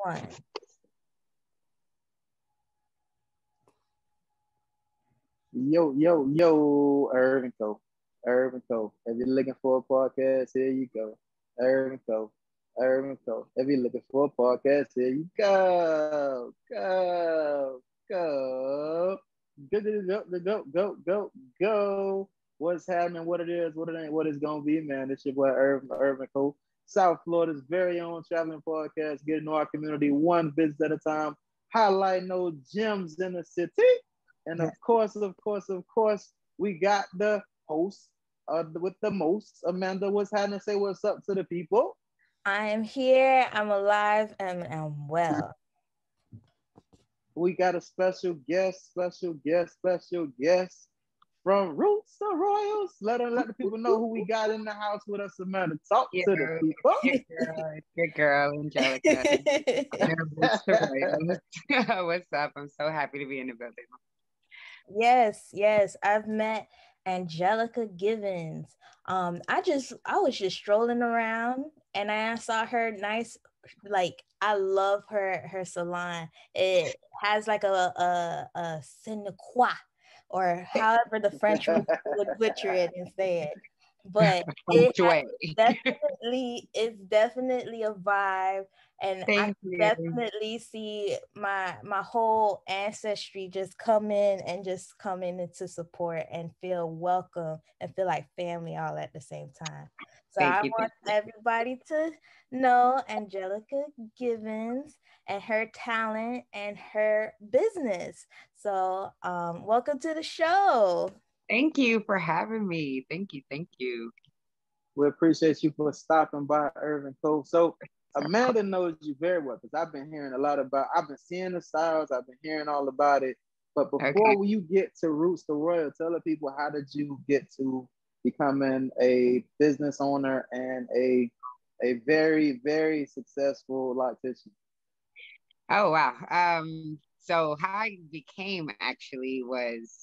one. Yo, Irv and Co. Irv and Co. If you're looking for a podcast, here you go. Irv and Co. Irv and Co. If you're looking for a podcast, here you go. Go. Go. What's happening? What it is? What it ain't? What it's gonna be, man? It's your boy Irv and Co. South Florida's very own traveling podcast, getting to our community one visit at a time, highlighting those gems in the city. And of course, we got the host with the most. Amanda, what's happening? Say what's up to the people. I am here. I'm alive and I'm well. We got a special guest from Roots to Royals. Let the people know who we got in the house with us, Amanda. Talk to the people. Good girl, Angelica. What's up? I'm so happy to be in the building. Yes. I've met Angelica Givens. I was just strolling around and I saw her nice, like I love her salon. It has like a je ne quoi, or however the French would butcher it and say it. But it's definitely a vibe, and I definitely see my whole ancestry just come in to support and feel welcome and feel like family all at the same time. So I want everybody to know Angelica Givens and her talent and her business. So welcome to the show. Thank you for having me. Thank you. We appreciate you for stopping by, Irv and Co. So Amanda knows you very well because I've been seeing the styles, I've been hearing all about it. But before you get to Roots to Royal, tell the people, how did you get to becoming a business owner and a very, very successful loctician? Oh, wow. So how I became actually was,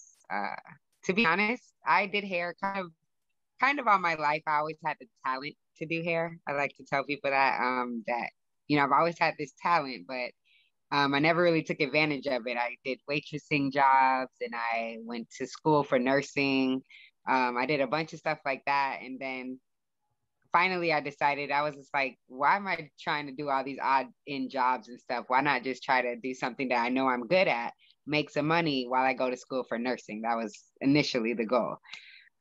to be honest, I did hair kind of all my life. I always had the talent to do hair. I like to tell people that I've always had this talent, but I never really took advantage of it. I did waitressing jobs and I went to school for nursing. I did a bunch of stuff like that, and then finally I decided, I was just like, why am I trying to do all these odd end jobs and stuff? Why not just try to do something that I know I'm good at, make some money while I go to school for nursing? That was initially the goal.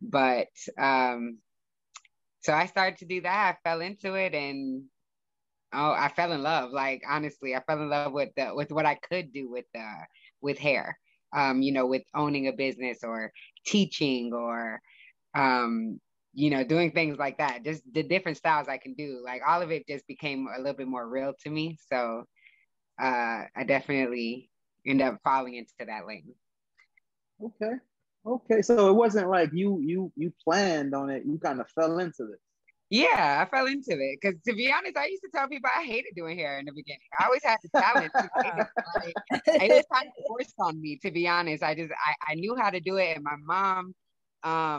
But so I started to do that. I fell into it, and I fell in love. Like, honestly, I fell in love with what I could do with hair. With owning a business or teaching or doing things like that. Just the different styles I can do. Like, all of it just became a little bit more real to me. So I definitely ended up falling into that lane. Okay, so it wasn't like you planned on it. You kind of fell into it. Yeah, I fell into it because, to be honest, I used to tell people I hated doing hair in the beginning. I always had the talent. It was kind of forced on me, to be honest. I knew how to do it, and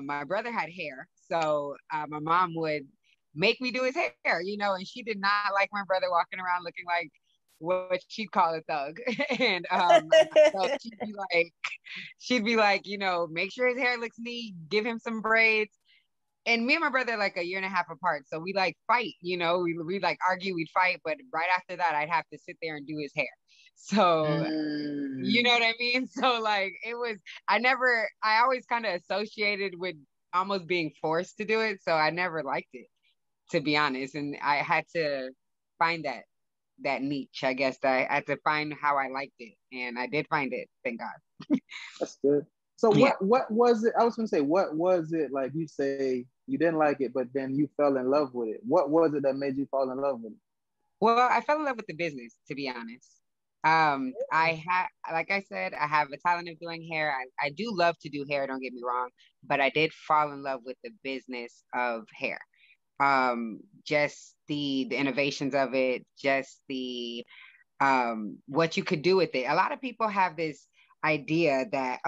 my brother had hair, so my mom would make me do his hair, and she did not like my brother walking around looking like what she'd call a thug. And so she'd be like, make sure his hair looks neat, give him some braids. And me and my brother are like a year and a half apart, so we like fight, we like argue, we'd fight, but right after that I'd have to sit there and do his hair. So you know what I mean? So like, I always kind of associated with almost being forced to do it, so I never liked it, to be honest. And I had to find that niche, I guess. I had to find how I liked it, and I did find it, thank God. That's good. So what was it? I was gonna say, what was it, like you say you didn't like it, but then you fell in love with it? What was it that made you fall in love with it? Well, I fell in love with the business, to be honest. Like I said, I have a talent of doing hair. I do love to do hair, don't get me wrong, but I did fall in love with the business of hair. Just the innovations of it, just the what you could do with it. A lot of people have this idea that,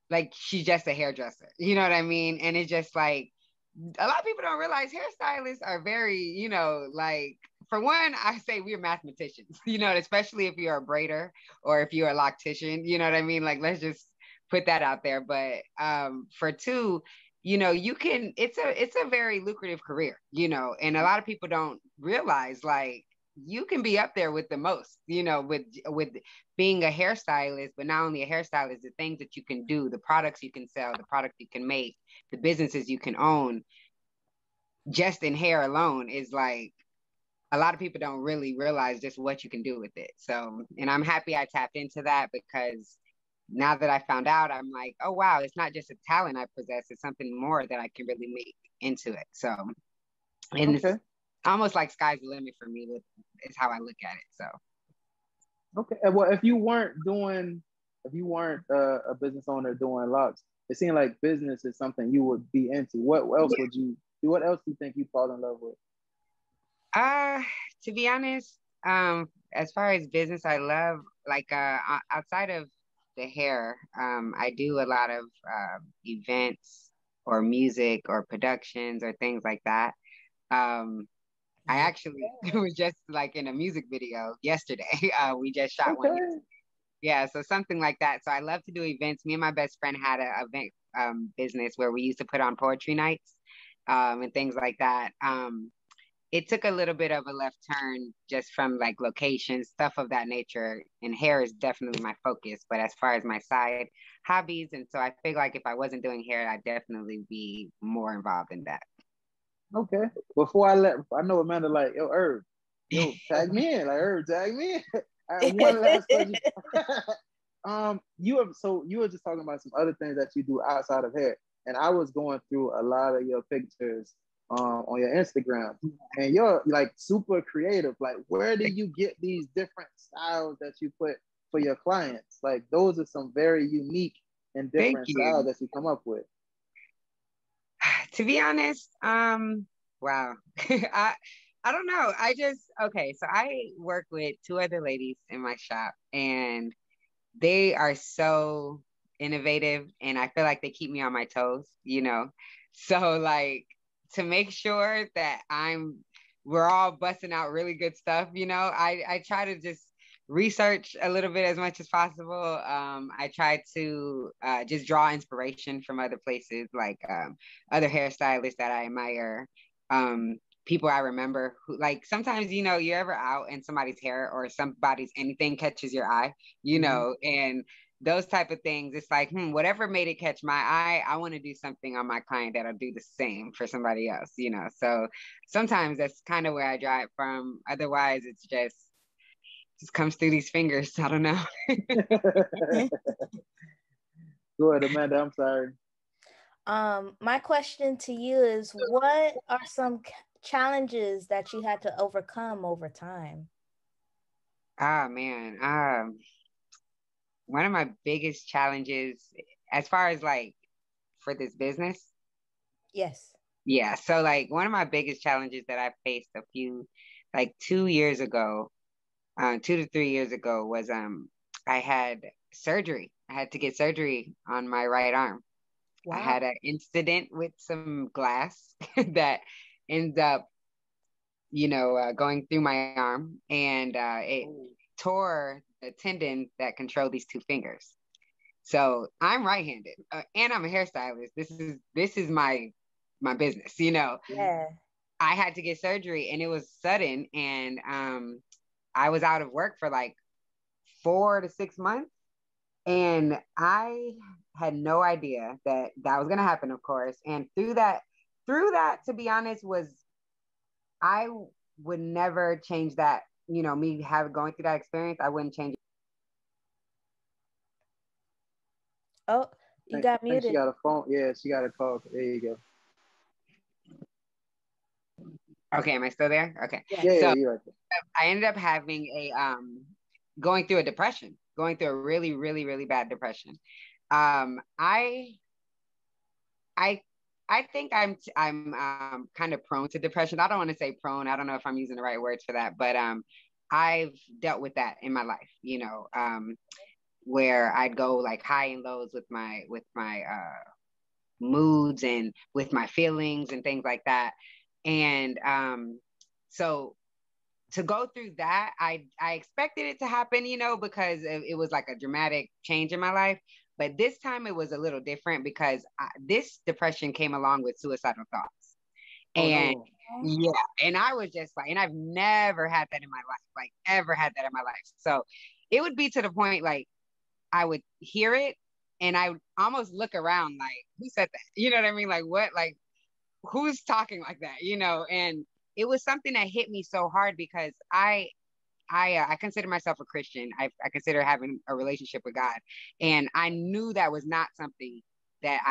like, she's just a hairdresser, you know what I mean? And it's just like, a lot of people don't realize hairstylists are very, like, for one, I say we're mathematicians, especially if you're a braider or if you're a loctician, you know what I mean? Like, let's just put that out there. But for two, you can, it's a very lucrative career, and a lot of people don't realize, like, you can be up there with the most, with being a hairstylist, but not only a hairstylist, the things that you can do, the products you can sell, the products you can make, the businesses you can own, just in hair alone is like, a lot of people don't really realize just what you can do with it. So, and I'm happy I tapped into that, because now that I found out, I'm like, oh, wow, it's not just a talent I possess, it's something more that I can really make into it. So, and okay. It's almost like sky's the limit for me, is how I look at it. So. Okay. Well, if you weren't a business owner doing locks, it seemed like business is something you would be into. What else would you do? What else do you think you fall in love with? To be honest, as far as business, I love, like, outside of the hair, I do a lot of events or music or productions or things like that. I actually was just like in a music video yesterday. We just shot one yesterday. Yeah, so something like that. So I love to do events. Me and my best friend had an event business where we used to put on poetry nights and things like that. It took a little bit of a left turn just from like locations, stuff of that nature. And hair is definitely my focus. But as far as my side hobbies, and so I feel like if I wasn't doing hair, I'd definitely be more involved in that. Okay. Before I know Amanda, like, yo, Irv, tag me in. Like, Irv, tag me in. I have one last question. You were just talking about some other things that you do outside of hair. And I was going through a lot of your pictures on your Instagram, and you're like super creative. Like, where do you get these different styles that you put for your clients? Like, those are some very unique and different styles that you come up with. To be honest, wow. I don't know. So I work with two other ladies in my shop, and they are so innovative, and I feel like they keep me on my toes, So, like, to make sure that we're all busting out really good stuff, I try to just research a little bit as much as possible. I try to just draw inspiration from other places, like other hairstylists that I admire, people I remember who, like, sometimes, you're ever out and somebody's hair or somebody's anything catches your eye, and those type of things. It's like, whatever made it catch my eye, I want to do something on my client that'll do the same for somebody else, So sometimes that's kind of where I draw it from. Otherwise, it's just comes through these fingers. I don't know. Go ahead, Amanda. I'm sorry. My question to you is, what are some challenges that you had to overcome over time? Man. One of my biggest challenges, as far as like for this business. Yes. Yeah. So like one of my biggest challenges that I faced 2 years ago, 2 to 3 years ago was I had surgery. I had to get surgery on my right arm. Wow. I had an incident with some glass that ended up, going through my arm, and it tore the tendon that control these two fingers. So I'm right-handed, and I'm a hairstylist. This is my business, Yeah. I had to get surgery, and it was sudden, and I was out of work for like 4 to 6 months, and I had no idea that was going to happen, of course. And through that, to be honest, I would never change that. Me going through that experience, I wouldn't change it. Oh, you got muted. She got a phone. Yeah, she got a call. There you go. Okay, am I still there? Okay. Yeah, you're right there. I ended up having going through a depression, going through a really, really, really bad depression. I think I'm kind of prone to depression. I don't want to say prone. I don't know if I'm using the right words for that, but I've dealt with that in my life, where I'd go like high and lows with my moods and with my feelings and things like that. And so to go through that, I expected it to happen, because it was like a dramatic change in my life. But this time it was a little different because this depression came along with suicidal thoughts. And yeah, and I was just like, and I've never had that in my life, like ever had that in my life. So it would be to the point, like, I would hear it and I would almost look around like, who said that? You know what I mean? Like, what, like, who's talking like that? And it was something that hit me so hard because I consider myself a Christian. I consider having a relationship with God. And I knew that was not something that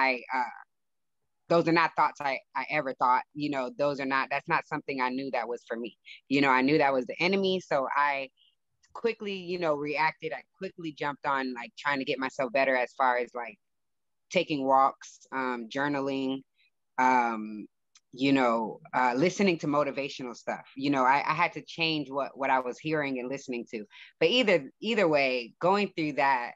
those are not thoughts I ever thought, that's not something I knew that was for me. I knew that was the enemy. So I quickly, reacted. I quickly jumped on like trying to get myself better as far as like taking walks, journaling, listening to motivational stuff. I had to change what I was hearing and listening to. But either way, going through that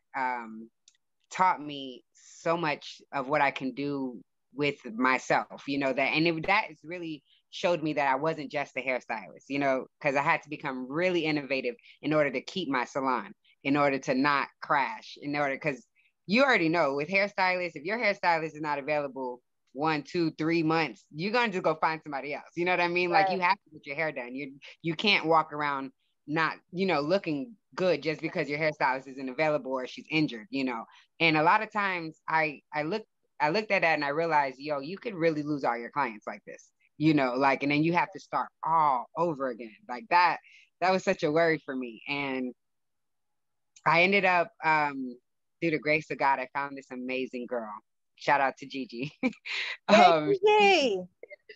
taught me so much of what I can do with myself, that is really showed me that I wasn't just a hairstylist, because I had to become really innovative in order to keep my salon, in order to not crash, because you already know with hairstylists, if your hairstylist is not available 1, 2, 3 months, you're going to just go find somebody else. You know what I mean? Right. Like you have to get your hair done. You can't walk around not, looking good just because your hairstylist isn't available or she's injured, And a lot of times I looked at that and I realized, you could really lose all your clients like this, and then you have to start all over again. Like that was such a worry for me. And I ended up, through the grace of God, I found this amazing girl. Shout out to Gigi. Shout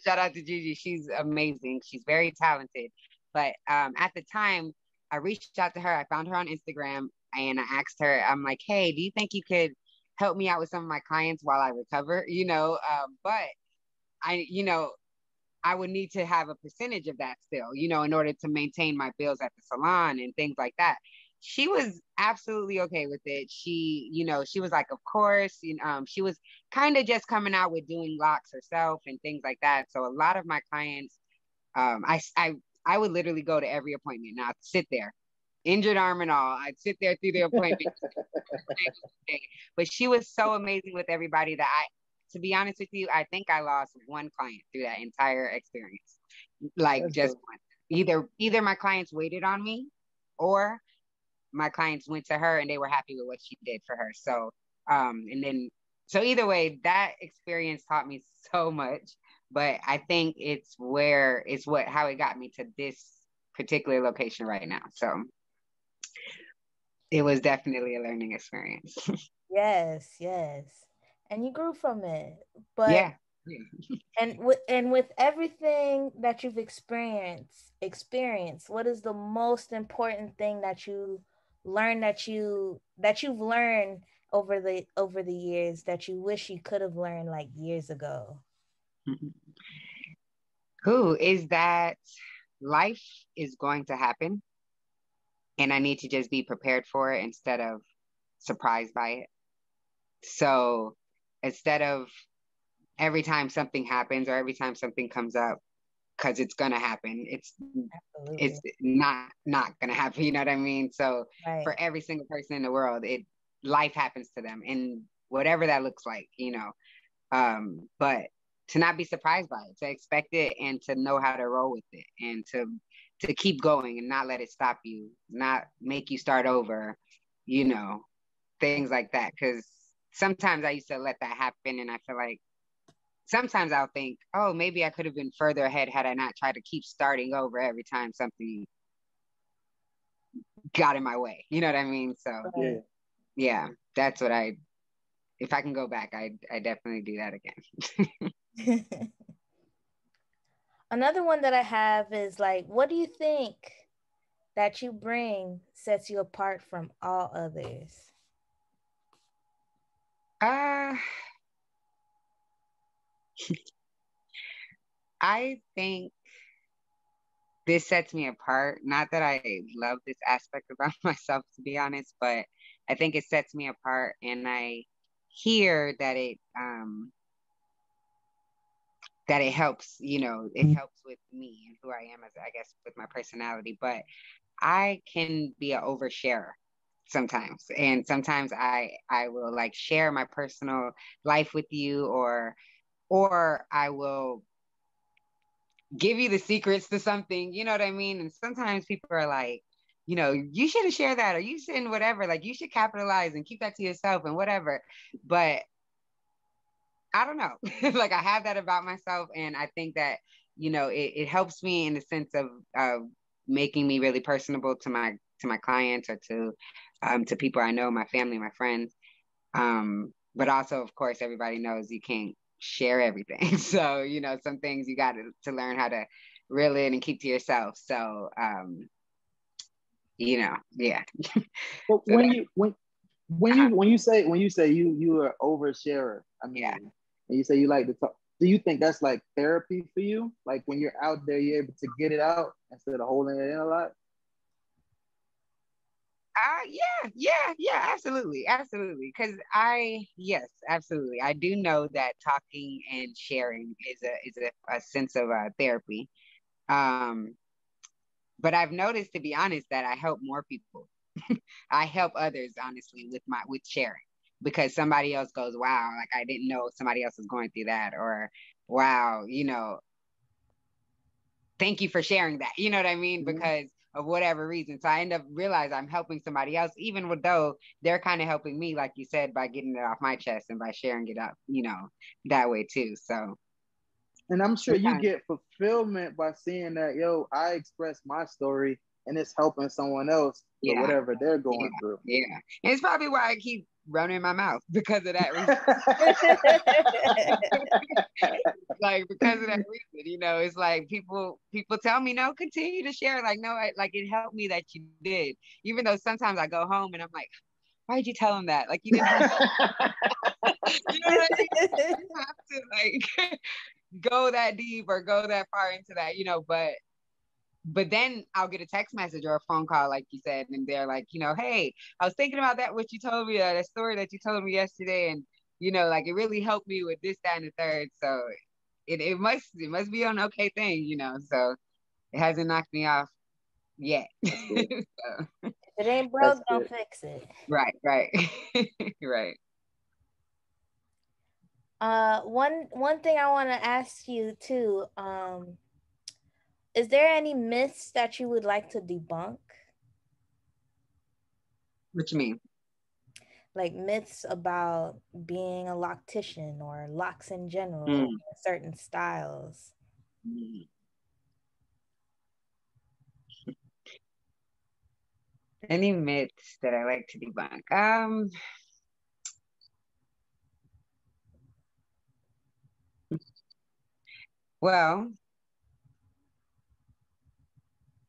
out to Gigi. She's amazing. She's very talented. But at the time, I reached out to her. I found her on Instagram and I asked her, I'm like, hey, do you think you could help me out with some of my clients while I recover? But I would need to have a percentage of that still, in order to maintain my bills at the salon and things like that. She was absolutely okay with it. She, she was like, of course, she was kind of just coming out with doing locks herself and things like that. So a lot of my clients, I would literally go to every appointment. Now I'd sit there, injured arm and all. I'd sit there through the appointment. But she was so amazing with everybody that to be honest with you, I think I lost one client through that entire experience. Like that's just one. Either my clients waited on me or my clients went to her and they were happy with what she did for her. So, so either way, that experience taught me so much, but I think it's how it got me to this particular location right now. So it was definitely a learning experience. Yes. And you grew from it. But yeah. and with everything that you've experienced, what is the most important thing that you learned that you've learned over the years that you wish you could have learned like years ago? Who is that? Life is going to happen and I need to just be prepared for it instead of surprised by it. So instead of every time something happens or every time something comes up, because it's gonna happen, it's not gonna happen. You know what I mean? So right. For every single person in the world, life happens to them, and whatever that looks like, but to not be surprised by it, to expect it, and to know how to roll with it, and to keep going and not let it stop you, not make you start over, things like that. Because sometimes I used to let that happen, and I feel like sometimes I'll think, oh, maybe I could have been further ahead had I not tried to keep starting over every time something got in my way. You know what I mean? So yeah, that's what if I can go back, I definitely do that again. Another one that I have is like, what do you think that you bring sets you apart from all others? I think this sets me apart. Not that I love this aspect about myself, to be honest, but I think it sets me apart. And I hear that that it helps, it helps with me and who I am, as I guess, with my personality. But I can be an oversharer sometimes. And sometimes I will like share my personal life with you, or I will give you the secrets to something, you know what I mean? And sometimes people are like, you shouldn't share that, or you shouldn't whatever, like you should capitalize and keep that to yourself and whatever. But I don't know. Like I have that about myself. And I think that, it helps me in the sense of making me really personable to my clients, or to people I know, my family, my friends. But also, of course, everybody knows you can't share everything. So, some things you got to learn how to reel in and keep to yourself. So, yeah. But so when you say you are oversharer, I mean, yeah. And you say you like to talk, do you think that's like therapy for you? Like when you're out there, you're able to get it out instead of holding it in a lot? Yeah, absolutely. Because yes, absolutely. I do know that talking and sharing is a sense of therapy. But I've noticed, to be honest, that I help more people. I help others, honestly, with sharing, because somebody else goes, wow, like I didn't know somebody else was going through that, or wow, thank you for sharing that. You know what I mean? Mm-hmm. Because of whatever reason. So I end up realizing I'm helping somebody else, even though they're kind of helping me, like you said, by getting it off my chest and by sharing it up, that way too. So. And I'm sure you get fulfillment by seeing that, yo, I expressed my story and it's helping someone else with whatever they're going through. Yeah. And it's probably why I keep running my mouth, because of that reason. Like, because of that reason, it's like people tell me, no, continue to share. Like, no, like it helped me that you did. Even though sometimes I go home and I'm like, why did you tell him that? Like, you didn't have to. You know what I mean? You didn't have to like go that deep or go that far into that, but then I'll get a text message or a phone call, like you said, and they're like, hey, I was thinking about what you told me, that story that you told me yesterday, and like it really helped me with this, that, and the third. So it must be an okay thing, so it hasn't knocked me off yet. So. If it ain't broke, don't fix it. Right. Right. One thing I want to ask you too, is there any myths that you would like to debunk? What you mean? Like myths about being a loctician or locks in general, certain styles. Any myths that I like to debunk? Well,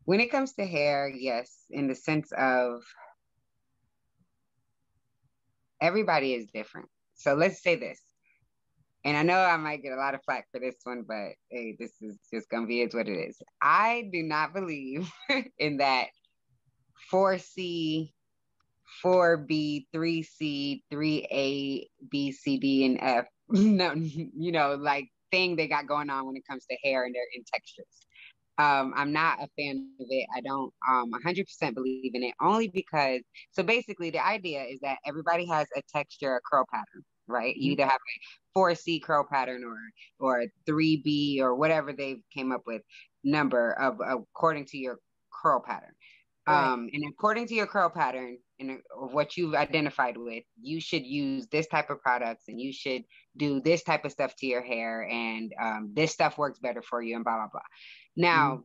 when it comes to hair, yes, in the sense of everybody is different. So let's say this, and I know I might get a lot of flack for this one, but hey, this is just gonna be what it is. I do not believe in that 4C, 4B, 3C, 3A, B, C, D, and F. No, like thing they got going on when it comes to hair and textures. I'm not a fan of it. I don't 100% believe in it, only because, so basically the idea is that everybody has a texture, a curl pattern, right? You either have a 4C curl pattern or a 3B or whatever they came up with number of according to your curl pattern. Right. And according to your curl pattern and what you've identified with, you should use this type of products and you should do this type of stuff to your hair, and this stuff works better for you, and blah, blah, blah. Now,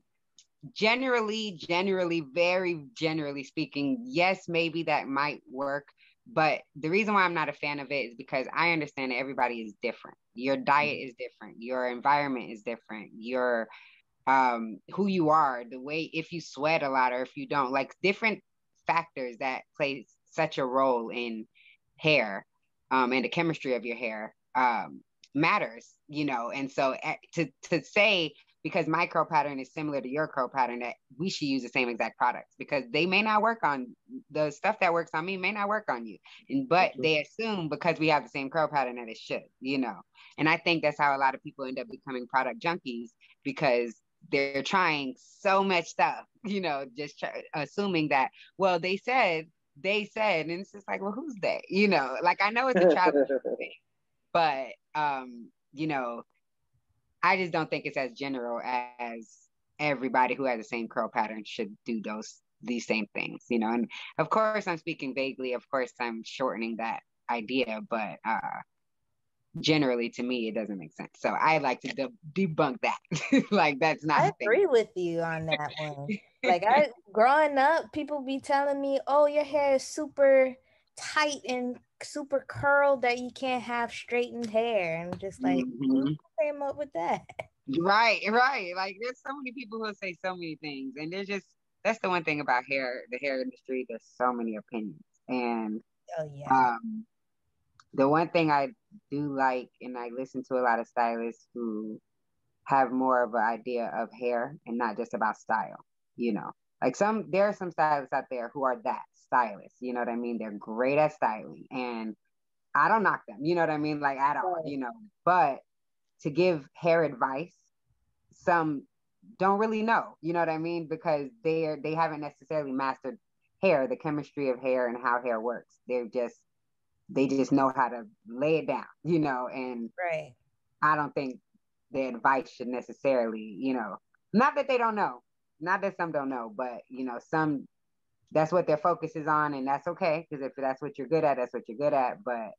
generally, very generally speaking, yes, maybe that might work. But the reason why I'm not a fan of it is because I understand that everybody is different. Your diet is different. Your environment is different. Your who you are, the way, if you sweat a lot or if you don't, like different factors that play such a role in hair and the chemistry of your hair matters, and so to say because my curl pattern is similar to your curl pattern, that we should use the same exact products, because they may not work on the stuff that works on me, may not work on you. But they assume because we have the same curl pattern that it should, you know. And I think that's how a lot of people end up becoming product junkies, because they're trying so much stuff, you know, just assuming that, well, they said, and it's just like, well, who's they? You know, like, I know it's a travel thing, but you know, I just don't think it's as general as everybody who has the same curl pattern should do these same things, you know. And of course, I'm speaking vaguely. Of course, I'm shortening that idea, but generally, to me, it doesn't make sense. So I like to debunk that. Like, that's not. I agree with you on that one. Like, growing up, people be telling me, "Oh, your hair is super tight and super curled that you can't have straightened hair," and I'm just like, who came up with that? Right. Like, there's so many people who say so many things, and that's the one thing about hair, the hair industry. There's so many opinions, and the one thing I do like, and I listen to a lot of stylists who have more of an idea of hair and not just about style, you know. Like, there are some stylists out there who are that stylists, you know what I mean? They're great at styling, and I don't knock them, you know what I mean? Like, at all, you know. But to give hair advice, some don't really know, you know what I mean? Because they haven't necessarily mastered hair, the chemistry of hair and how hair works. They just know how to lay it down, you know. And I don't think the advice should necessarily, you know, not that they don't know, not that some don't know, but, you know, some, that's what their focus is on, and that's okay, because if that's what you're good at, that's what you're good at. But,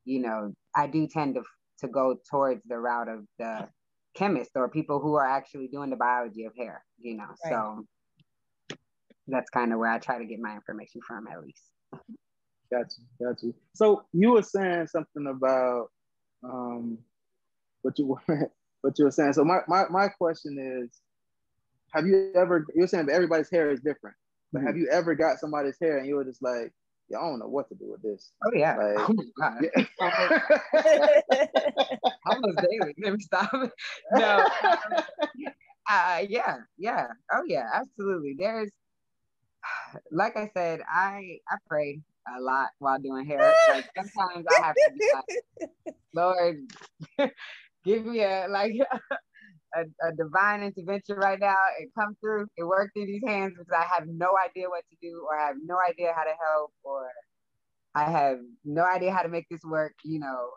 you know, I do tend to go towards the route of the chemist or people who are actually doing the biology of hair, you know. So that's kind of where I try to get my information from, at least. Got you. So you were saying something about what you were saying. So my question is, have you ever, you're saying that everybody's hair is different, but have you ever got somebody's hair and you were just like, yeah, I don't know what to do with this? Oh yeah. Like, oh my God. Almost daily. Let me stop. No. Yeah. Oh yeah, absolutely. There's, like I said, I pray a lot while doing hair. Like, sometimes I have to be like, Lord, give me a divine intervention right now, and come through and work through these hands, because I have no idea what to do, or I have no idea how to help, or I have no idea how to make this work, you know.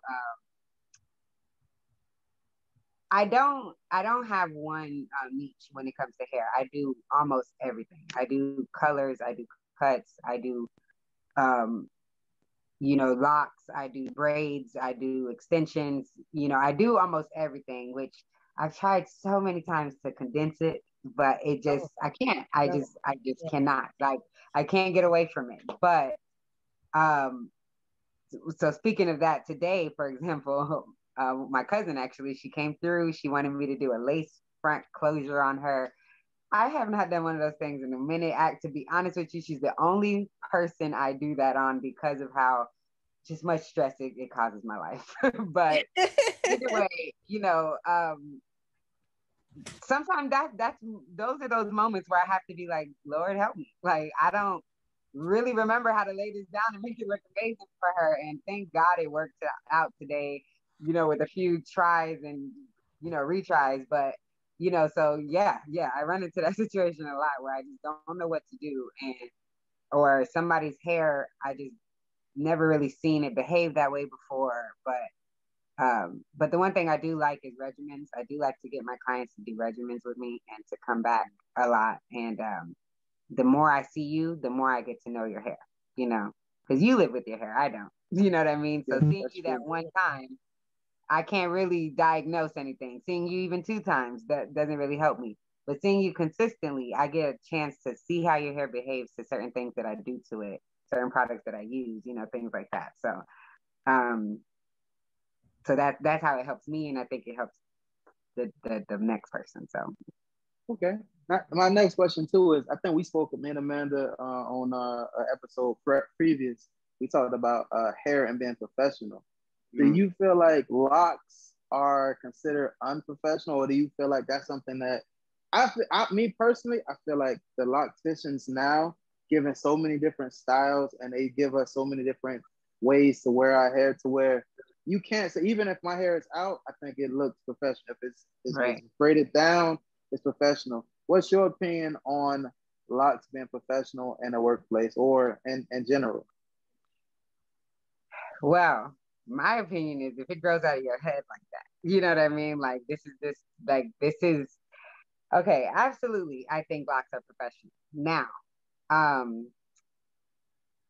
I don't have one niche when it comes to hair. I do almost everything. I do colors, I do cuts, I do you know, locks, I do braids, I do extensions, you know, I do almost everything, which I've tried so many times to condense it, but it just, I can't. I just cannot. Like, I can't get away from it. But so speaking of that, today, for example, my cousin, actually, she came through. She wanted me to do a lace front closure on her. I have not done one of those things in a minute. To be honest with you, she's the only person I do that on, because of how just much stress it causes my life. But either way, you know, sometimes those are those moments where I have to be like, Lord, help me. Like, I don't really remember how to lay this down and make it look amazing for her. And thank God it worked out today, you know, with a few tries and, you know, retries. But, you know, so yeah, I run into that situation a lot where I just don't know what to do. Or somebody's hair, I just never really seen it behave that way before. But the one thing I do like is regimens. I do like to get my clients to do regimens with me and to come back a lot. And the more I see you, the more I get to know your hair, you know, because you live with your hair. I don't, you know what I mean? So seeing you that one time, I can't really diagnose anything. Seeing you even 2 times, that doesn't really help me. But seeing you consistently, I get a chance to see how your hair behaves to certain things that I do to it, certain products that I use, you know, things like that. So, so that's how it helps me, and I think it helps the next person. So, okay. My next question too is, I think we spoke with me and Amanda on an episode previous. We talked about hair and being professional. Do you feel like locks are considered unprofessional, or do you feel like that's something that me personally, I feel like the locticians now, given so many different styles, and they give us so many different ways to wear our hair, to where you can't say, even if my hair is out, I think it looks professional. If it's braided down, it's professional. What's your opinion on locks being professional in a workplace or in general? Well, my opinion is if it grows out of your head like that, you know what I mean? Like this is okay, absolutely. I think locks are professional. Now,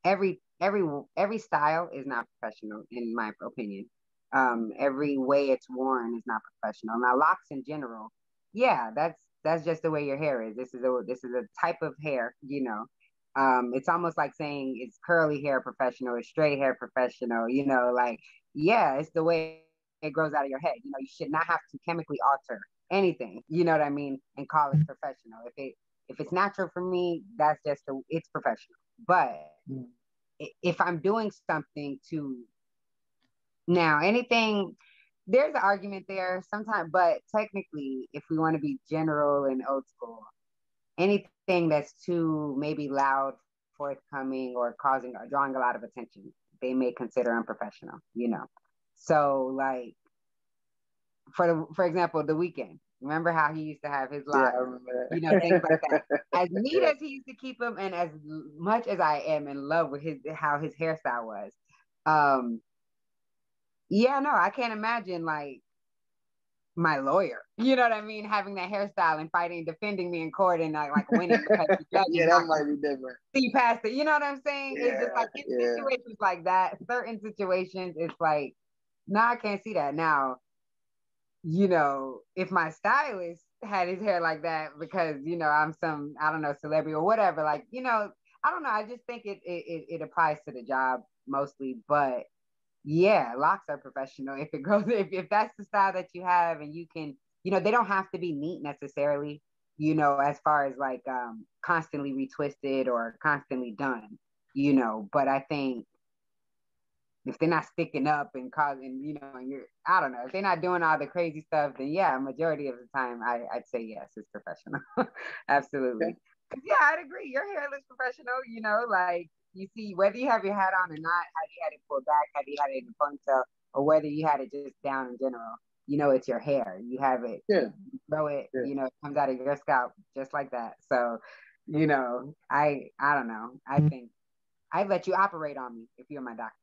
every style is not professional in my opinion. Every way it's worn is not professional. Now, locks in general, yeah, that's just the way your hair is. This is a type of hair, you know. It's almost like saying it's curly hair professional, it's straight hair professional, you know, like, yeah, it's the way it grows out of your head. You know, you should not have to chemically alter anything, you know what I mean, and call it professional. If it's natural for me, that's just it's professional. But if I'm doing something to now anything, there's an argument there sometimes, but technically, if we want to be general and old school, anything that's too maybe loud, forthcoming, or drawing a lot of attention, they may consider unprofessional, you know. So like for example, The Weeknd. Remember how he used to have his locks, yeah, I remember that. you know, things like that. As neat as he used to keep them, and as much as I am in love with how his hairstyle was, yeah, no, I can't imagine like my lawyer, you know what I mean, having that hairstyle and defending me in court and like winning because the judge yeah, that might be different. See past it, you know what I'm saying? Yeah, it's just like in situations like that, certain situations, it's like, nah, I can't see that. Now, you know, if my stylist had his hair like that because, you know, I'm some, I don't know, celebrity or whatever, like, you know, I don't know. I just think it applies to the job mostly, but yeah, locks are professional. If it grows, if that's the style that you have and you can, you know, they don't have to be neat necessarily, you know, as far as like constantly retwisted or constantly done, you know, but I think if they're not sticking up and causing, you know, I don't know, if they're not doing all the crazy stuff, then yeah, majority of the time, I'd say yes, it's professional. Absolutely. Okay. Yeah, I'd agree. Your hair looks professional, you know, like you see, whether you have your hat on or not, how you had it pulled back, how you had it in a ponytail, or whether you had it just down in general, you know, it's your hair. You have it, you throw it, you know, it comes out of your scalp just like that. So, you know, I don't know. I think I'd let you operate on me if you're my doctor.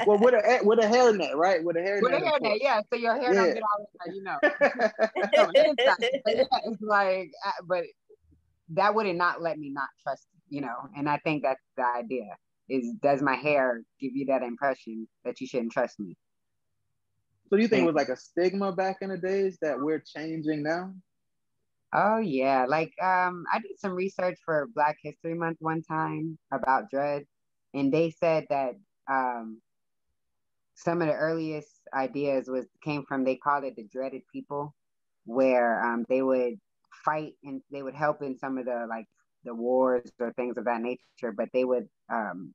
Well, with a hairnet, right? With a hairnet, yeah. So your hair don't get all that, you know. So it's like, but that would not let me not trust you, you know. And I think that's the idea: is does my hair give you that impression that you shouldn't trust me? So do you think it was like a stigma back in the days that we're changing now? Oh yeah, like I did some research for Black History Month one time about dread. And they said that some of the earliest ideas came from, they called it the dreaded people, where they would fight and they would help in some of the like the wars or things of that nature, but they would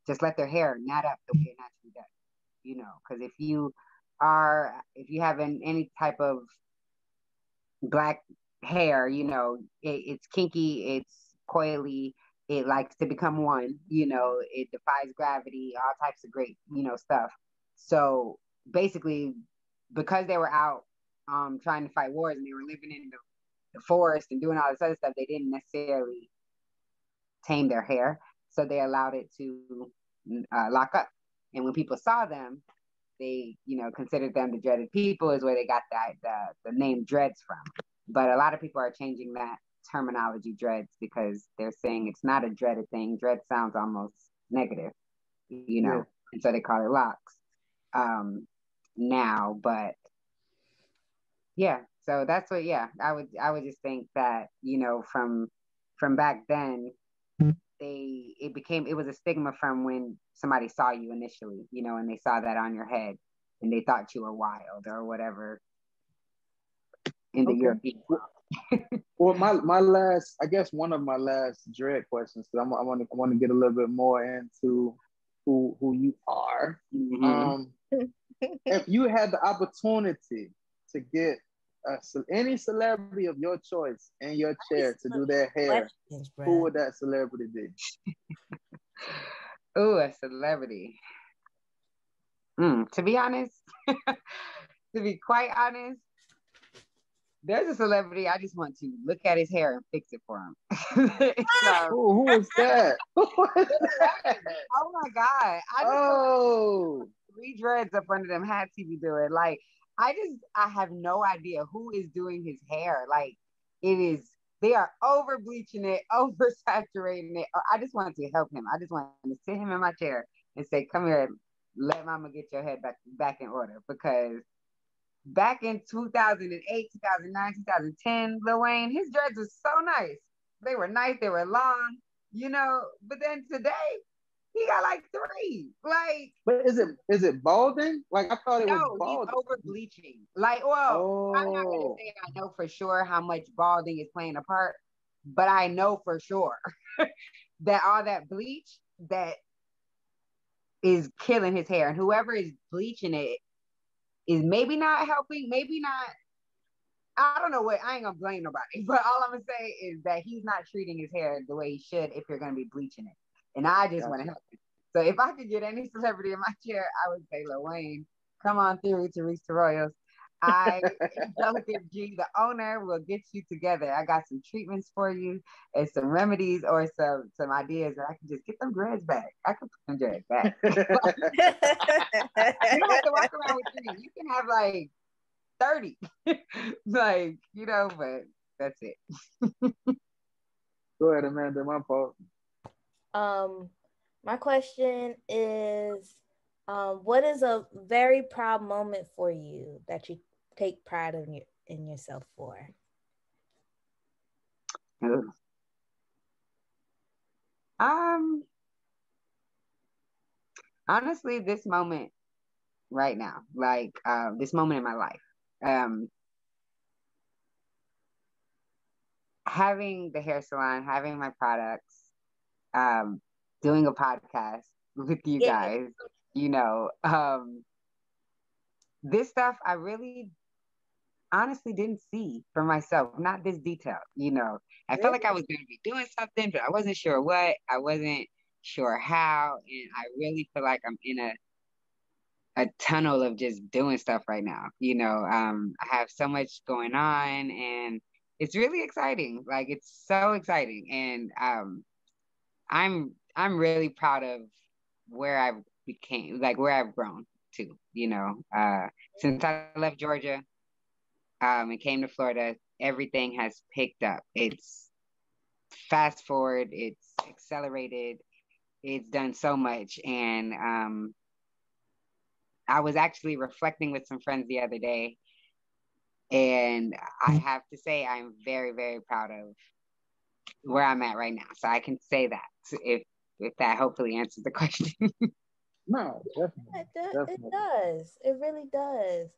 just let their hair knot up the way it naturally does, you know, because if you have any type of black hair, you know, it's kinky, it's coily, it likes to become one, you know, it defies gravity, all types of great, you know, stuff. So basically, because they were out trying to fight wars and they were living in the forest and doing all this other stuff, they didn't necessarily tame their hair. So they allowed it to lock up. And when people saw them, they, you know, considered them the dreaded people, is where they got the name dreads from. But a lot of people are changing that terminology, dreads, because they're saying it's not a dreaded thing. Dread sounds almost negative, you know, and so they call it locks now. But yeah, so that's what, yeah, I would just think that, you know, from back then, it was a stigma from when somebody saw you initially, you know, and they saw that on your head and they thought you were wild or whatever in the European world. Well, my last, I guess one of my last dread questions, because I want to get a little bit more into who you are. Mm-hmm. If you had the opportunity to get any celebrity of your choice in your chair to do their hair, who would that celebrity be? Oh, a celebrity. To be honest, to be quite honest, there's a celebrity I just want to look at his hair and fix it for him. Who is that? Oh my God. I just 3 dreads up under them hats he be doing. Like, I have no idea who is doing his hair. Like, they are over bleaching it, over saturating it. I just want to help him. I just want to sit him in my chair and say, come here, let mama get your head back in order. Because back in 2008, 2009, 2010, Lil Wayne, his dreads were so nice. They were nice, they were long, but then today, he got like 3. Like, but is it balding? Like, I thought it was balding. He's over bleaching. Like, well, I'm not gonna say I know for sure how much balding is playing a part, but I know for sure that all that bleach that is killing his hair, and whoever is bleaching it is maybe not helping, maybe not. I don't know what. I ain't gonna blame nobody, but all I'm gonna say is that he's not treating his hair the way he should if you're gonna be bleaching it. And I just want to help him. So if I could get any celebrity in my chair, I would say Lil Wayne. Come on through to reach the Royals. Angelica G, the owner, will get you together. I got some treatments for you and some remedies or some ideas that I can just get them dreads back. I can put them dreads back. You don't have to walk around with 3. You can have like 30. Like, but that's it. Go ahead, Amanda. My fault. My question is, what is a very proud moment for you that you take pride in yourself for? Honestly, this moment right now, like this moment in my life, having the hair salon, having my products, doing a podcast with you guys, this stuff I really honestly didn't see for myself, not this detail, I felt like I was going to be doing something, but I wasn't sure what, I wasn't sure how, and I really feel like I'm in a tunnel of just doing stuff right now. I have so much going on, and it's really exciting. Like, it's so exciting, and I'm really proud of where I've grown to. Since I left Georgia and came to Florida, everything has picked up. It's fast forward, it's accelerated, it's done so much. And I was actually reflecting with some friends the other day, and I have to say I'm very, very proud of where I'm at right now. So I can say that if that hopefully answers the question. No, definitely. It does. It really does.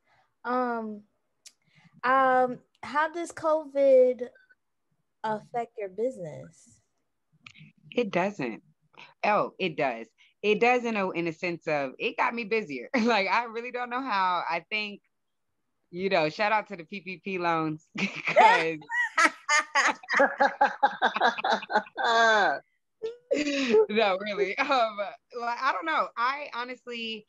How does COVID affect your business? It doesn't. Oh, it does. It does in a sense of it got me busier. Like, I really don't know how. I think, shout out to the PPP loans because no, really. I don't know. I honestly,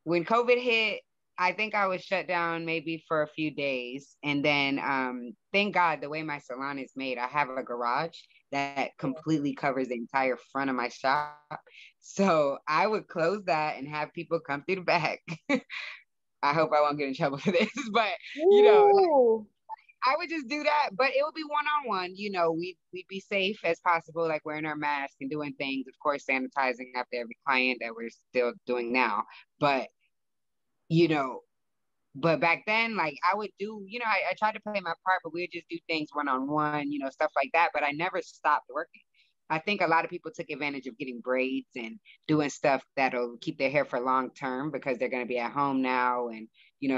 when COVID hit, I think I was shut down maybe for a few days. And then thank God the way my salon is made, I have a garage that completely covers the entire front of my shop. So I would close that and have people come through the back. I hope I won't get in trouble for this, but I would just do that, but it would be one-on-one. We'd be safe as possible, like wearing our mask and doing things, of course, sanitizing after every client that we're still doing now. But but back then, like, I would do, I tried to play my part, but we would just do things one-on-one, stuff like that. But I never stopped working. I think a lot of people took advantage of getting braids and doing stuff that'll keep their hair for long term because they're going to be at home now and,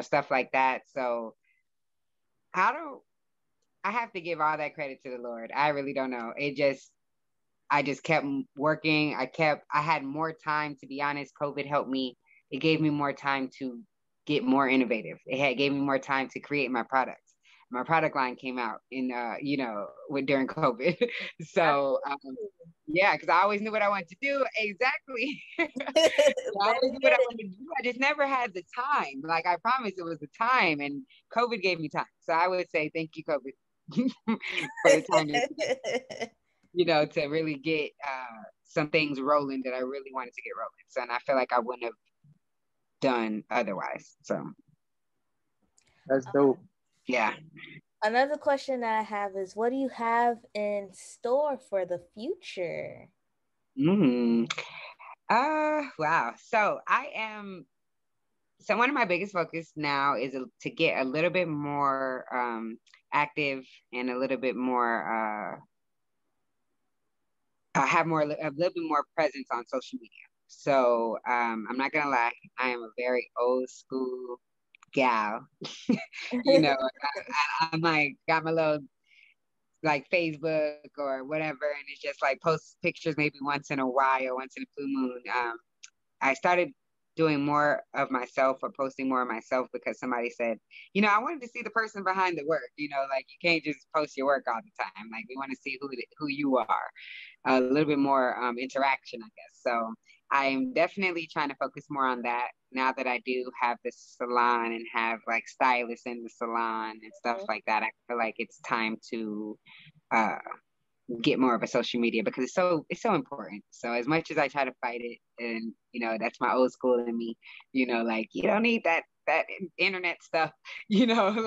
stuff like that. So I have to give all that credit to the Lord. I really don't know. I just kept working. I had more time, to be honest. COVID helped me it gave me more time to get more innovative. Gave me more time to create my products. My product line came out in, during COVID. So, yeah, because I always knew what I wanted to do. Exactly. I always knew what I wanted to do. I just never had the time. Like, I promised it was the time, and COVID gave me time. So I would say thank you, COVID, for the time to really get some things rolling that I really wanted to get rolling. So, and I feel like I wouldn't have done otherwise. So that's dope. Yeah. Another question that I have is, what do you have in store for the future? Wow. So one of my biggest focus now is to get a little bit more active and a little bit more have a little bit more presence on social media. So I'm not gonna lie, I am a very old school gal. I'm like got my little like Facebook or whatever, and it's just like post pictures maybe once in a while, once in a blue moon. I started doing more of myself or posting more of myself because somebody said, I wanted to see the person behind the work. Like you can't just post your work all the time. Like we want to see who you are. A little bit more interaction, I guess. So I'm definitely trying to focus more on that now that I do have this salon and have like stylists in the salon and stuff like that. I feel like it's time to get more of a social media because it's so important. So as much as I try to fight it, and that's my old school in me, like you don't need that internet stuff, or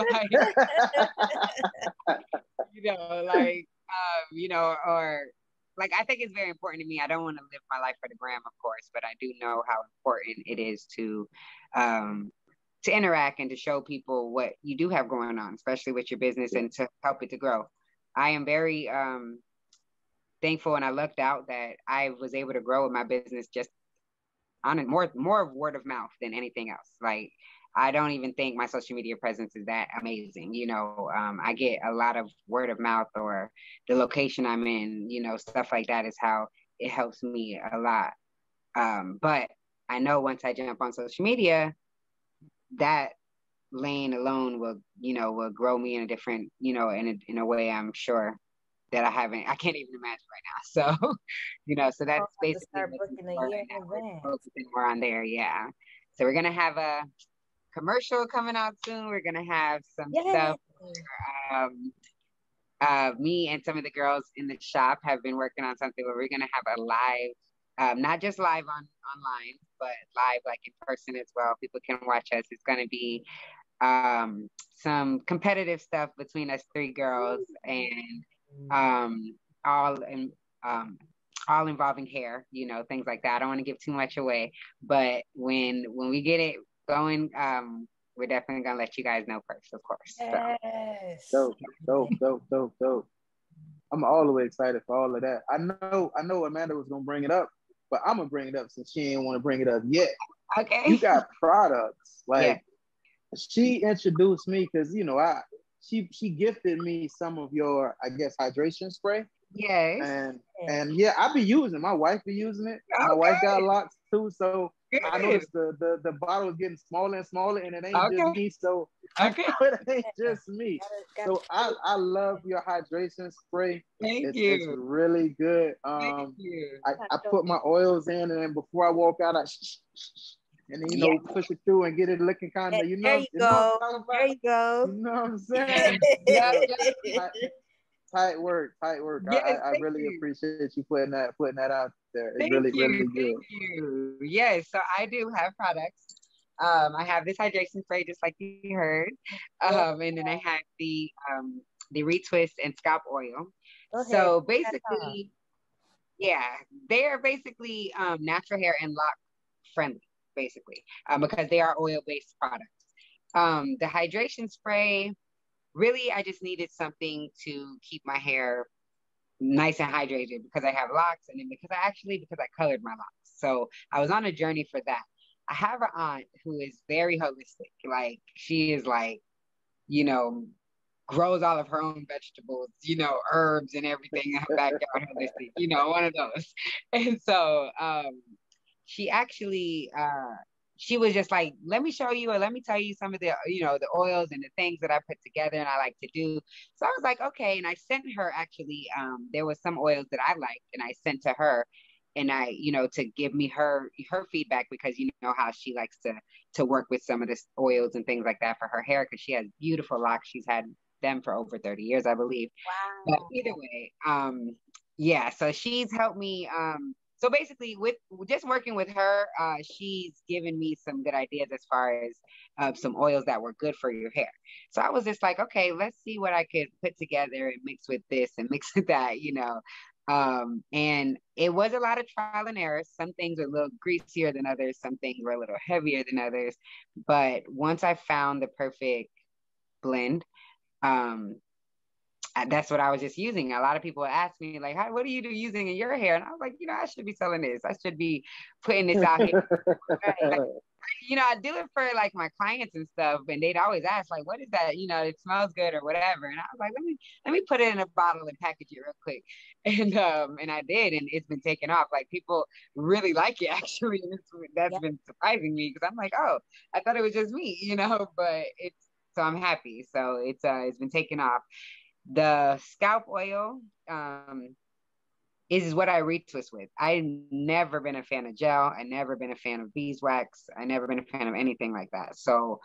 like I think it's very important to me. I don't want to live my life for the gram, of course, but I do know how important it is to interact and to show people what you do have going on, especially with your business, and to help it to grow. I am very thankful, and I lucked out that I was able to grow with my business just on a more word of mouth than anything else. Like I don't even think my social media presence is that amazing. I get a lot of word of mouth or the location I'm in, stuff like that is how it helps me a lot. But I know once I jump on social media, that lane alone will grow me in a different, in a way I'm sure that I can't even imagine right now. So, so that's basically start booking a year in advance. Focusing more on there. Yeah. So we're going to have a commercial coming out soon. We're going to have some stuff. Me and some of the girls in the shop have been working on something where we're going to have a live, not just live online, but live like in person as well. People can watch us. It's going to be some competitive stuff between us three girls, and all involving hair, things like that. I don't want to give too much away, but when we get it going, we're definitely gonna let you guys know first, of course. Yes. So. Dope. I'm all the way excited for all of that. I know Amanda was gonna bring it up, but I'm gonna bring it up since she didn't want to bring it up yet. Okay. You got products like she introduced me because she gifted me some of your, I guess, hydration spray. Yes. And yeah, I be using it. My wife be using it. Okay. My wife got locks too, so good. I noticed the bottle is getting smaller and smaller, and it ain't just me. So it ain't just me. So I love your hydration spray. It's really good. Thank you. I put my oils in, and then before I walk out, and then, push it through and get it looking kind of, there you go. There you go. You know what I'm saying? Tight work. Yes, I really appreciate you putting that out there. It's really good. Thank you. Yes, so I do have products. I have this hydration spray, just like you heard, and then I have the retwist and scalp oil. So basically, they are basically natural hair and lock friendly, basically, because they are oil-based products. The hydration spray, really, I just needed something to keep my hair nice and hydrated because I have locks, and then because I colored my locks. So I was on a journey for that. I have an aunt who is very holistic. Like she is like, grows all of her own vegetables, herbs and everything in her backyard holistic, one of those. And so she actually she was just like, let me show you, or let me tell you some of the, the oils and the things that I put together and I like to do. So I was like, okay. And I sent her actually, there was some oils that I liked and I sent to her, and I, to give me her feedback, because you know how she likes to work with some of the oils and things like that for her hair, because she has beautiful locks. She's had them for over 30 years, I believe. Wow. But either way, yeah, so she's helped me. So basically, with just working with her, she's given me some good ideas as far as some oils that were good for your hair. So I was just like, okay, let's see what I could put together and mix with this and mix with that, and it was a lot of trial and error. Some things were a little greasier than others. Some things were a little heavier than others. But once I found the perfect blend, that's what I was just using. A lot of people ask me like, what are you using in your hair? And I was like, I should be selling this. I should be putting this out here. Like, I do it for like my clients and stuff, and they'd always ask like, what is that? It smells good or whatever. And I was like, let me put it in a bottle and package it real quick. And I did, and it's been taken off. Like, people really like it actually. And that's been surprising me, because I'm like, oh, I thought it was just me, but so I'm happy. So it's been taken off. The scalp oil is what I retwist with. I've never been a fan of gel. I never been a fan of beeswax. I never been a fan of anything like that. So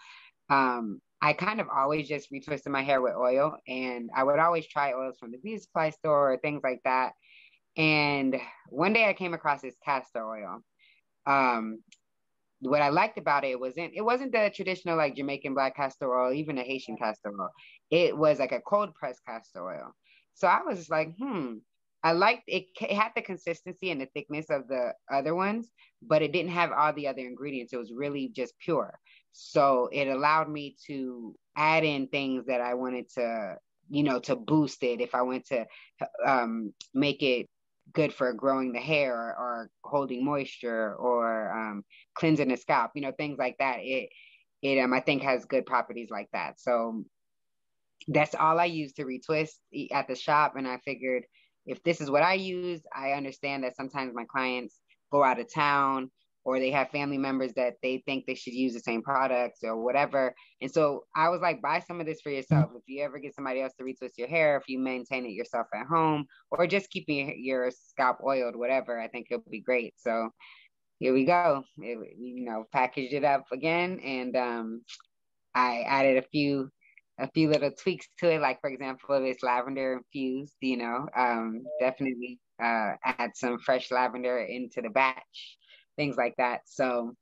I kind of always just retwisted my hair with oil, and I would always try oils from the beauty supply store or things like that. And one day I came across this castor oil. What I liked about it wasn't the traditional like Jamaican black castor oil, even a Haitian castor oil. It was like a cold pressed castor oil. So I was just like, I liked it. It had the consistency and the thickness of the other ones, but it didn't have all the other ingredients. It was really just pure. So it allowed me to add in things that I wanted to, to boost it. If I want to make it good for growing the hair, or holding moisture, or cleansing the scalp, things like that. It I think has good properties like that. So that's all I use to retwist at the shop. And I figured, if this is what I use, I understand that sometimes my clients go out of town, or they have family members that they think they should use the same products or whatever. And so I was like, buy some of this for yourself. If you ever get somebody else to retwist your hair, if you maintain it yourself at home, or just keeping your scalp oiled, whatever, I think it'll be great. So here we go. Packaged it up again. And I added a few little tweaks to it. Like, for example, if it's lavender infused, definitely add some fresh lavender into the batch, things like that. So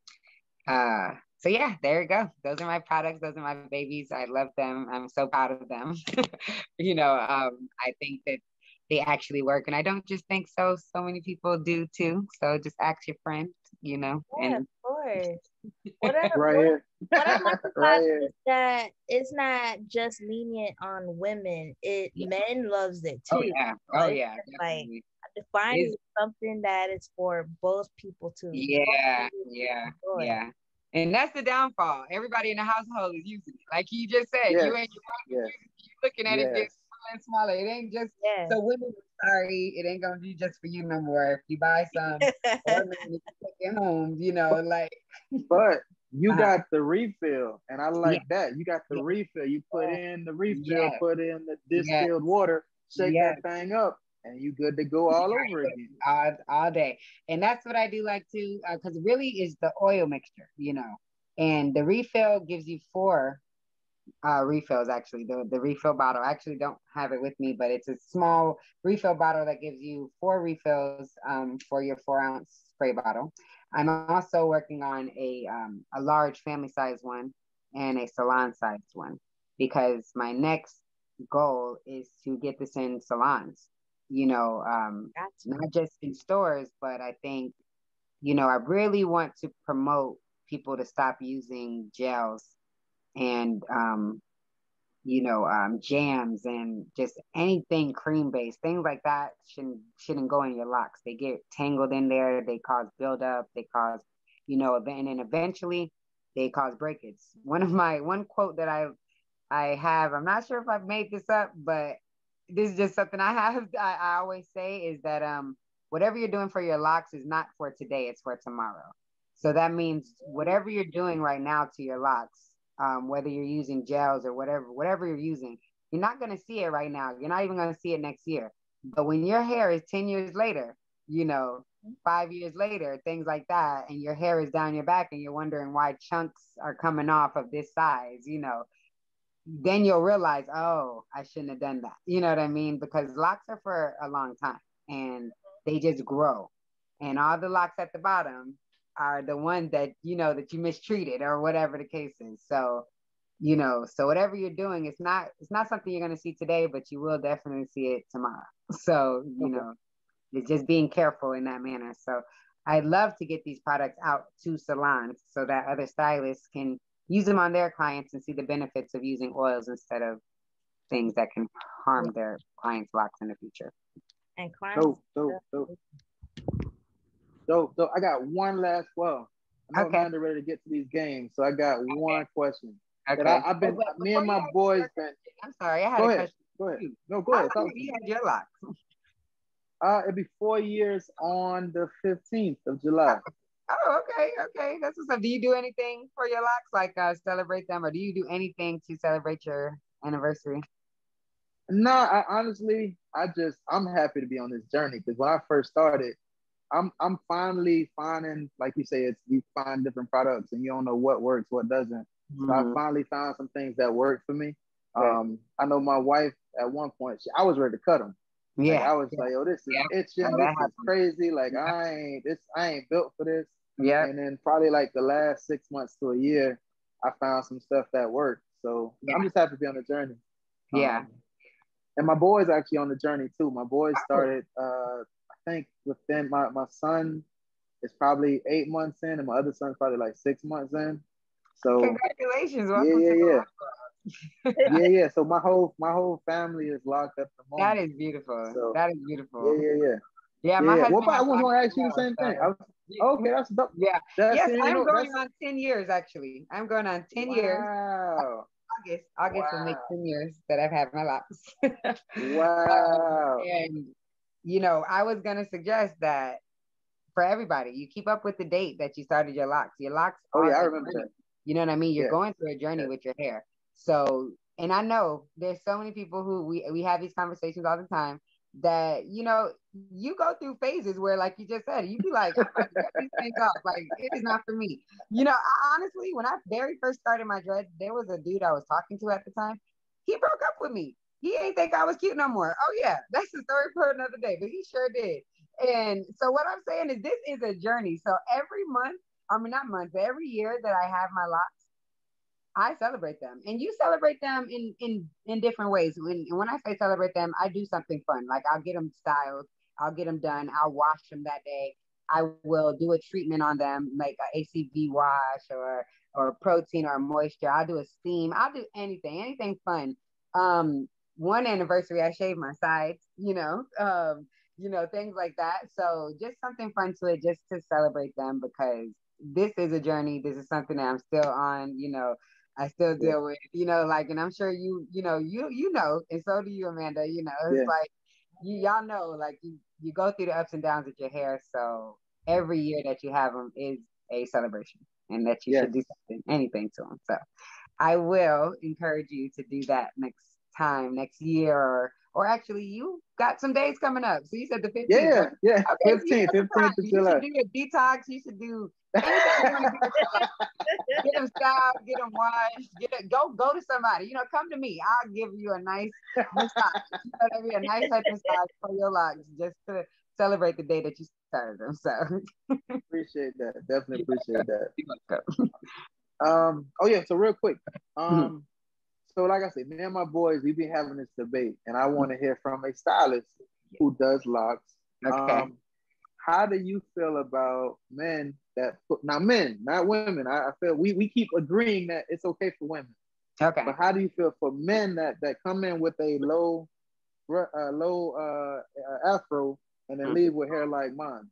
yeah, there you go. Those are my products. Those are my babies. I love them. I'm so proud of them. I think that they actually work, and I don't just think so. So many people do too. So just ask your friend, Yeah, and of course. What I like about is that it's not just lenient on women. Men loves it too. Oh yeah. Like, defining something that is for both people too. Yeah. And that's the downfall. Everybody in the household is using it. Like you just said, you ain't looking at it just smaller. It ain't just so women. Sorry, it ain't gonna be just for you no more. If you buy some, or you take it home, like. But you got the refill, and I like that. You got the refill. You put in the refill, put in the distilled water, shake that thing up, and you good to go all over again. All day. And that's what I do like too, because really is the oil mixture, and the refill gives you 4 refills. Actually, the refill bottle, I actually don't have it with me, but it's a small refill bottle that gives you 4 refills for your 4-ounce spray bottle. I'm also working on a large family size one and a salon size one, because my next goal is to get this in salons, not just in stores, but I think, I really want to promote people to stop using gels and jams and just anything cream based, things like that shouldn't go in your locks. They get tangled in there. They cause buildup. They cause, and then eventually they cause breakage. One quote that I have, I'm not sure if I've made this up, but this is just something I always say, is that whatever you're doing for your locks is not for today, it's for tomorrow. So that means whatever you're doing right now to your locks, whether you're using gels or whatever you're using, you're not going to see it right now. You're not even going to see it next year. But when your hair is 10 years later, 5 years later, things like that, and your hair is down your back and you're wondering why chunks are coming off of this size, then you'll realize, oh, I shouldn't have done that. You know what I mean? Because locks are for a long time and they just grow. And all the locks at the bottom are the ones that, that you mistreated or whatever the case is. So, so whatever you're doing, it's not something you're going to see today, but you will definitely see it tomorrow. So, it's just being careful in that manner. So I'd love to get these products out to salons so that other stylists can use them on their clients and see the benefits of using oils instead of things that can harm their clients' locks in the future. And clients. So I got one last I know Amanda ready to get to these games, so I got one question. Okay. I've been, me and my boys been. I'm sorry, I had a question. Go ahead. No, go ahead. How long have you had your locks? It'll be 4 years on the 15th of July. Oh, okay. That's what's up. Do you do anything for your locks, like celebrate them, or do you do anything to celebrate your anniversary? No, I'm happy to be on this journey because when I first started, I'm finally finding, like you say, you find different products and you don't know what works, what doesn't. So I finally found some things that work for me. I know my wife at one point, I was ready to cut them. Yeah, like, I was like, oh, this is itching. This is crazy. Like I ain't built for this. Yeah. And then probably like the last 6 months to a year, I found some stuff that worked. So I'm just happy to be on the journey. Yeah. And my boys actually on the journey too. My boys started, I think within my son is probably 8 months in, and my other son's probably like 6 months in. So congratulations! Yeah. So my whole family is locked up at the moment. That is beautiful. So, that is beautiful. Yeah. My husband. I was going to ask you the same thing. Okay, that's dope. Yeah. Yes, I'm going on 10 years actually. I'm going on 10 years. August will make 10 years that I've had my locks. Wow. And I was gonna suggest that for everybody, you keep up with the date that you started your locks. Your locks. I remember that. You know what I mean? You're going through a journey with your hair. So, and I know there's so many people who we have these conversations all the time that, you go through phases where, like you just said, you be like, I'm about to cut these things off. Like, it is not for me. I honestly, when I very first started my dreads, there was a dude I was talking to at the time. He broke up with me. He ain't think I was cute no more. Oh yeah, that's the story for another day, but he sure did. And so what I'm saying is this is a journey. So every year that I have my locks, I celebrate them, and you celebrate them in different ways. When I say celebrate them, I do something fun. Like I'll get them styled, I'll get them done, I'll wash them that day. I will do a treatment on them, like an ACV wash or protein or moisture. I'll do a steam. I'll do anything fun. One anniversary, I shaved my sides. Things like that. So just something fun to it, just to celebrate them, because this is a journey. This is something that I'm still on. I still deal with, and I'm sure you know, and so do you, Amanda, it's like, y'all know, like you go through the ups and downs with your hair. So every year that you have them is a celebration, and that you should do anything to them. So I will encourage you to do that next year, or actually you got some days coming up. So you said the 15th. Yeah. Okay, 15th of July. You should do a detox. You should do anything you want to do. Get them styled, get them washed, go to somebody. Come to me. I'll give you a nice massage. A nice head massage for your locks, just to celebrate the day that you started them. So appreciate that. Definitely appreciate that. So real quick. So like I said, me and my boys, we've been having this debate, and I want to hear from a stylist who does locks. Okay. How do you feel about men men, not women? I feel we keep agreeing that it's okay for women. Okay. But how do you feel for men that come in with a low afro and then leave with hair like mine?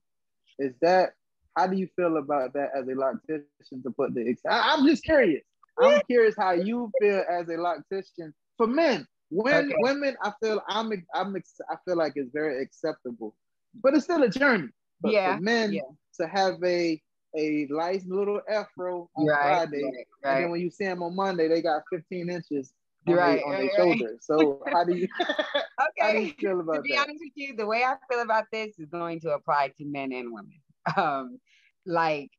How do you feel about that as a loctician to put I'm just curious. I'm curious how you feel as a loctician for men. Women, I feel I feel like it's very acceptable, but it's still a journey. But for men to have a a nice little afro on Friday, and then when you see them on Monday, they got 15 inches on their shoulder. So how do you how do you feel about that? To be honest with you, the way I feel about this is going to apply to men and women.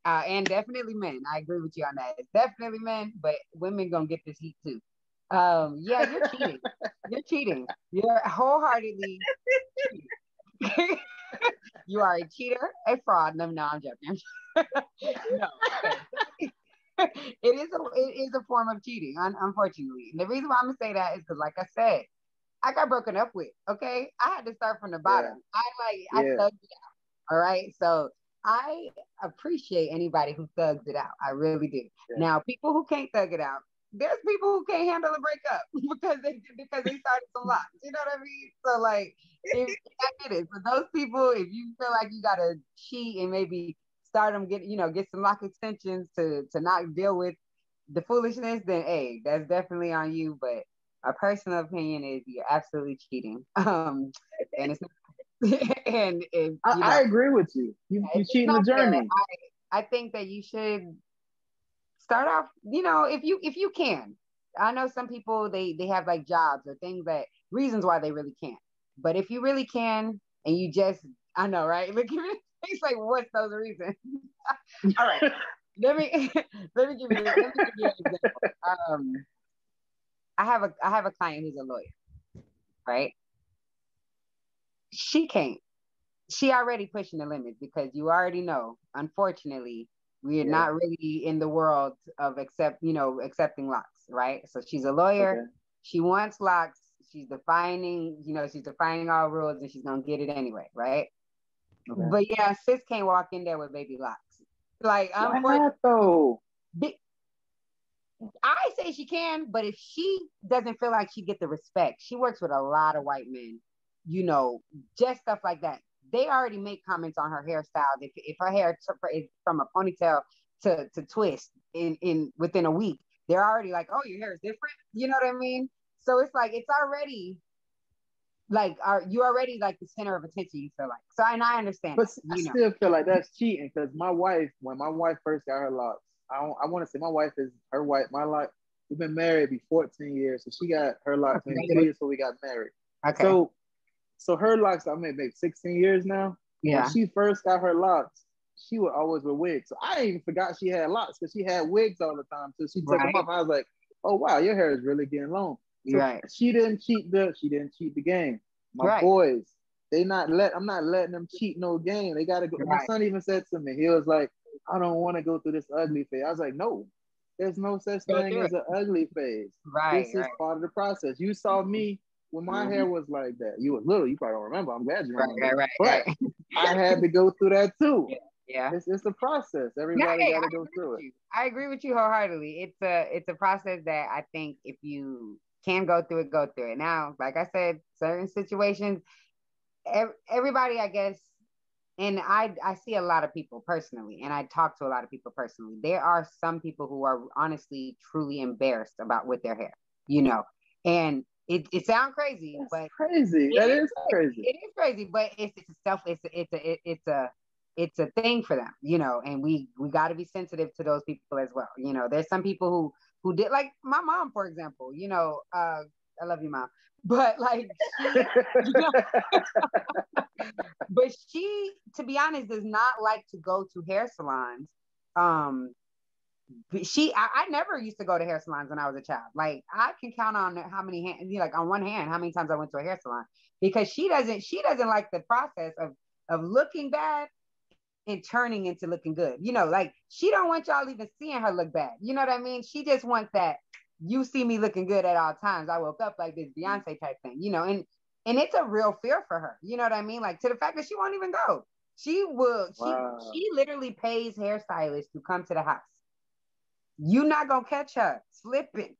And definitely men. I agree with you on that. It's definitely men, but women gonna get this heat too. Yeah, you're cheating. You're cheating. You're wholeheartedly cheating. You are a cheater, a fraud. No, I'm joking. No, it is a form of cheating, unfortunately. And the reason why I'm gonna say that is because, like I said, I got broken up with. Okay, I had to start from the bottom. I thugged it out. All right, so I appreciate anybody who thugs it out. I really do. Yeah. Now, people who can't thug it out, there's people who can't handle a breakup because they started some lots. You know what I mean? So like, I get it. For those people, if you feel like you gotta cheat and maybe start them get some lock extensions to not deal with the foolishness, then hey, that's definitely on you. But a personal opinion is you're absolutely cheating. And it's and if, I agree with you. You cheating the journey. I think that you should start off, if you can. I know some people they have like jobs or things that reasons why they really can't. But if you really can, and you just, I know, right? Look, it's like, what's those reasons? All right, let me give you an example. I have a client who's a lawyer, right? She can't. She already pushing the limits because you already know, unfortunately, we're not really in the world of accepting locks, right? So she's a lawyer. Okay. She wants locks. She's defying all rules, and she's gonna get it anyway, right? Okay. But yeah, sis can't walk in there with baby locks. Like, why not though? I say she can, but if she doesn't feel like she get the respect, she works with a lot of white men, just stuff like that. They already make comments on her hairstyle. If her hair is from a ponytail to twist in within a week, they're already like, oh, your hair is different. You know what I mean? So it's like, it's already like, you already like the center of attention, you feel like. So, and I understand. But I still feel like that's cheating because when my wife first got her locks, I want to say my wife is her wife. My life, we've been married be 14 years. So she got her locks maybe 2 years before we got married. Okay. So her locks, I maybe 16 years now. Yeah. When she first got her locks, she would always wear wigs. So I even forgot she had locks because she had wigs all the time. So she took them off. I was like, oh wow, your hair is really getting long. So she didn't cheat the game. My boys, I'm not letting them cheat no game. They gotta go. My son even said to me, he was like, I don't want to go through this ugly phase. I was like, no, there's no such thing as an ugly phase. This is part of the process. You saw me when my hair was like that. You was little, you probably don't remember. I'm glad you remember. But I had to go through that too. Yeah. It's a process. Everybody got to go through it. I agree with you wholeheartedly. It's a process that I think if you can go through it, go through it. Now, like I said, certain situations, everybody, I guess, and I see a lot of people personally, and I talk to a lot of people personally. There are some people who are honestly, truly embarrassed with their hair, and it sounds crazy, but crazy. That is crazy. It is crazy, but it's a thing for them, and we got to be sensitive to those people as well. There's some people who did, like my mom, for example, I love you, Mom, but like, but she, to be honest, does not like to go to hair salons. I never used to go to hair salons when I was a child. Like, I can count on how many hands, like on one hand, how many times I went to a hair salon, because she doesn't like the process of looking bad and turning into looking good. Like, she don't want y'all even seeing her look bad. You know what I mean? She just wants that you see me looking good at all times. I woke up like this Beyonce type thing, and it's a real fear for her. You know what I mean? Like, to the fact that she won't even go. She literally pays hairstylists to come to the house. You're not gonna catch her slipping.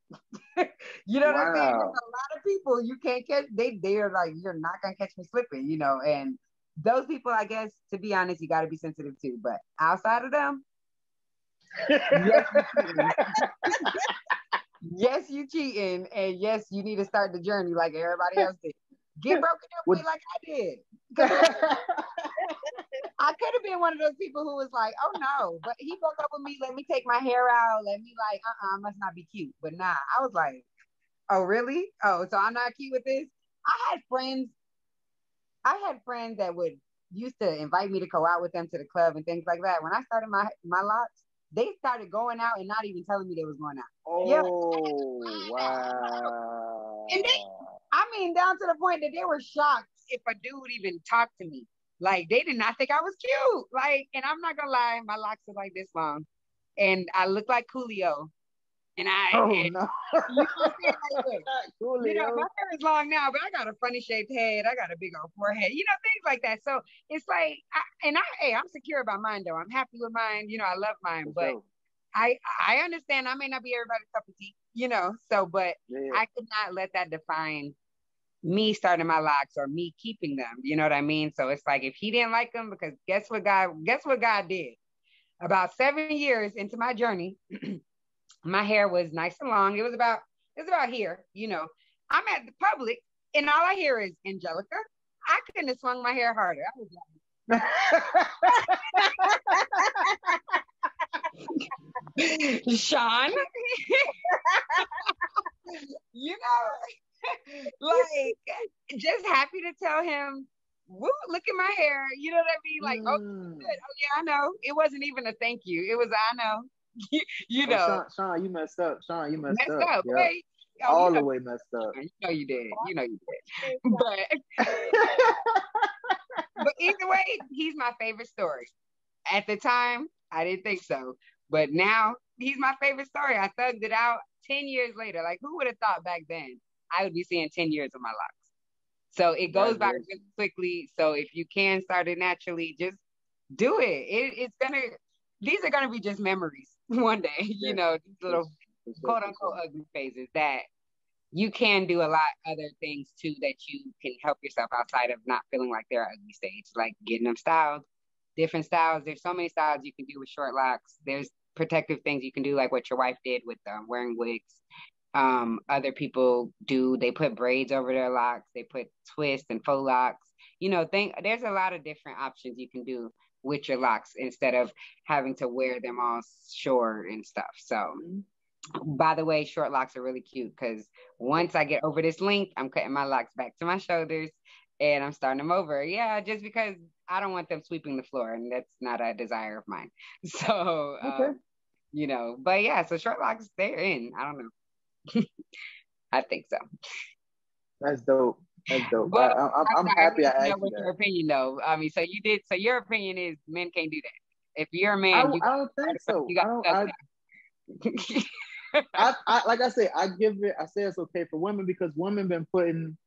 You know what I'm saying? There's a lot of people you can't catch. They're like, you're not gonna catch me slipping, and those people, I guess, to be honest, you got to be sensitive to. But outside of them, yes, you cheating, and yes, you need to start the journey like everybody else did. Get broken up with like I did. I could have been one of those people who was like, oh no, but he broke up with me, let me take my hair out, let me like, I must not be cute. But nah, I was like, oh really? Oh, so I'm not cute with this? I had friends that would used to invite me to go out with them to the club and things like that. When I started my locks, they started going out and not even telling me they was going out. Oh, wow. And I mean, down to the point that they were shocked if a dude even talked to me. Like, they did not think I was cute. Like, and I'm not gonna lie, my locks are like this long. And I look like Coolio. And no. You know my hair is long now, but I got a funny shaped head. I got a big old forehead, things like that. So it's like, I'm secure about mine though. I'm happy with mine. I love mine, but I understand I may not be everybody's cup of tea, but I could not let that define me starting my locks or me keeping them. You know what I mean? So it's like, if he didn't like them, because guess what God did? About 7 years into my journey, my hair was nice and long. It was about here, I'm at the public and all I hear is, Angelica, I couldn't have swung my hair harder. I was like, Sean, like, just happy to tell him, woo, look at my hair. You know what I mean? Like, oh, good. Oh yeah, I know. It wasn't even a thank you. It was, I know. Sean, you messed up. Sean, you messed up. Yep. Right? All the way messed up. You did. But either way, he's my favorite story. At the time, I didn't think so. But now, he's my favorite story. I thugged it out 10 years later. Like, who would have thought back then I would be seeing 10 years of my locks? So it goes by really quickly. So if you can start it naturally, just do it. These are gonna be just memories one day, these little quote unquote ugly phases that you can do a lot other things too that you can help yourself outside of not feeling like they're ugly stage, like getting them styled, different styles. There's so many styles you can do with short locks. There's protective things you can do, like what your wife did with wearing wigs. Other people do, they put braids over their locks, they put twists and faux locks, there's a lot of different options you can do with your locks instead of having to wear them all short and stuff. So by the way, short locks are really cute because once I get over this length, I'm cutting my locks back to my shoulders and I'm starting them over. Yeah, just because I don't want them sweeping the floor, and that's not a desire of mine. So but yeah, so short locks, they're in. I don't know. I think so. That's dope. But I'm happy I asked you your opinion though. I mean, so your opinion is men can't do that. If you're a man, I don't think so. Like I say, I say it's okay for women because women been putting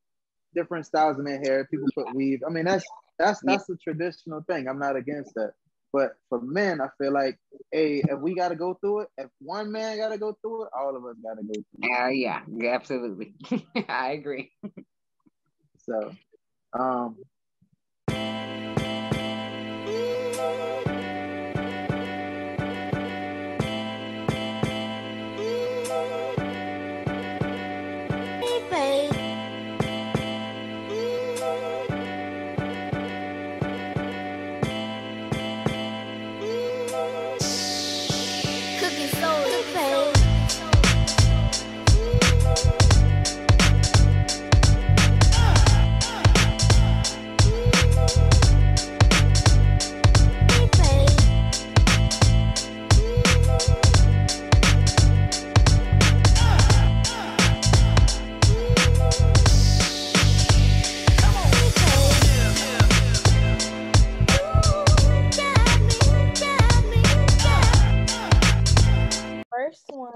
different styles in their hair. People put weave. I mean, that's the traditional thing. I'm not against that. But for men, I feel like, hey, if we got to go through it, if one man got to go through it, all of us got to go through it. Yeah, absolutely. I agree. So,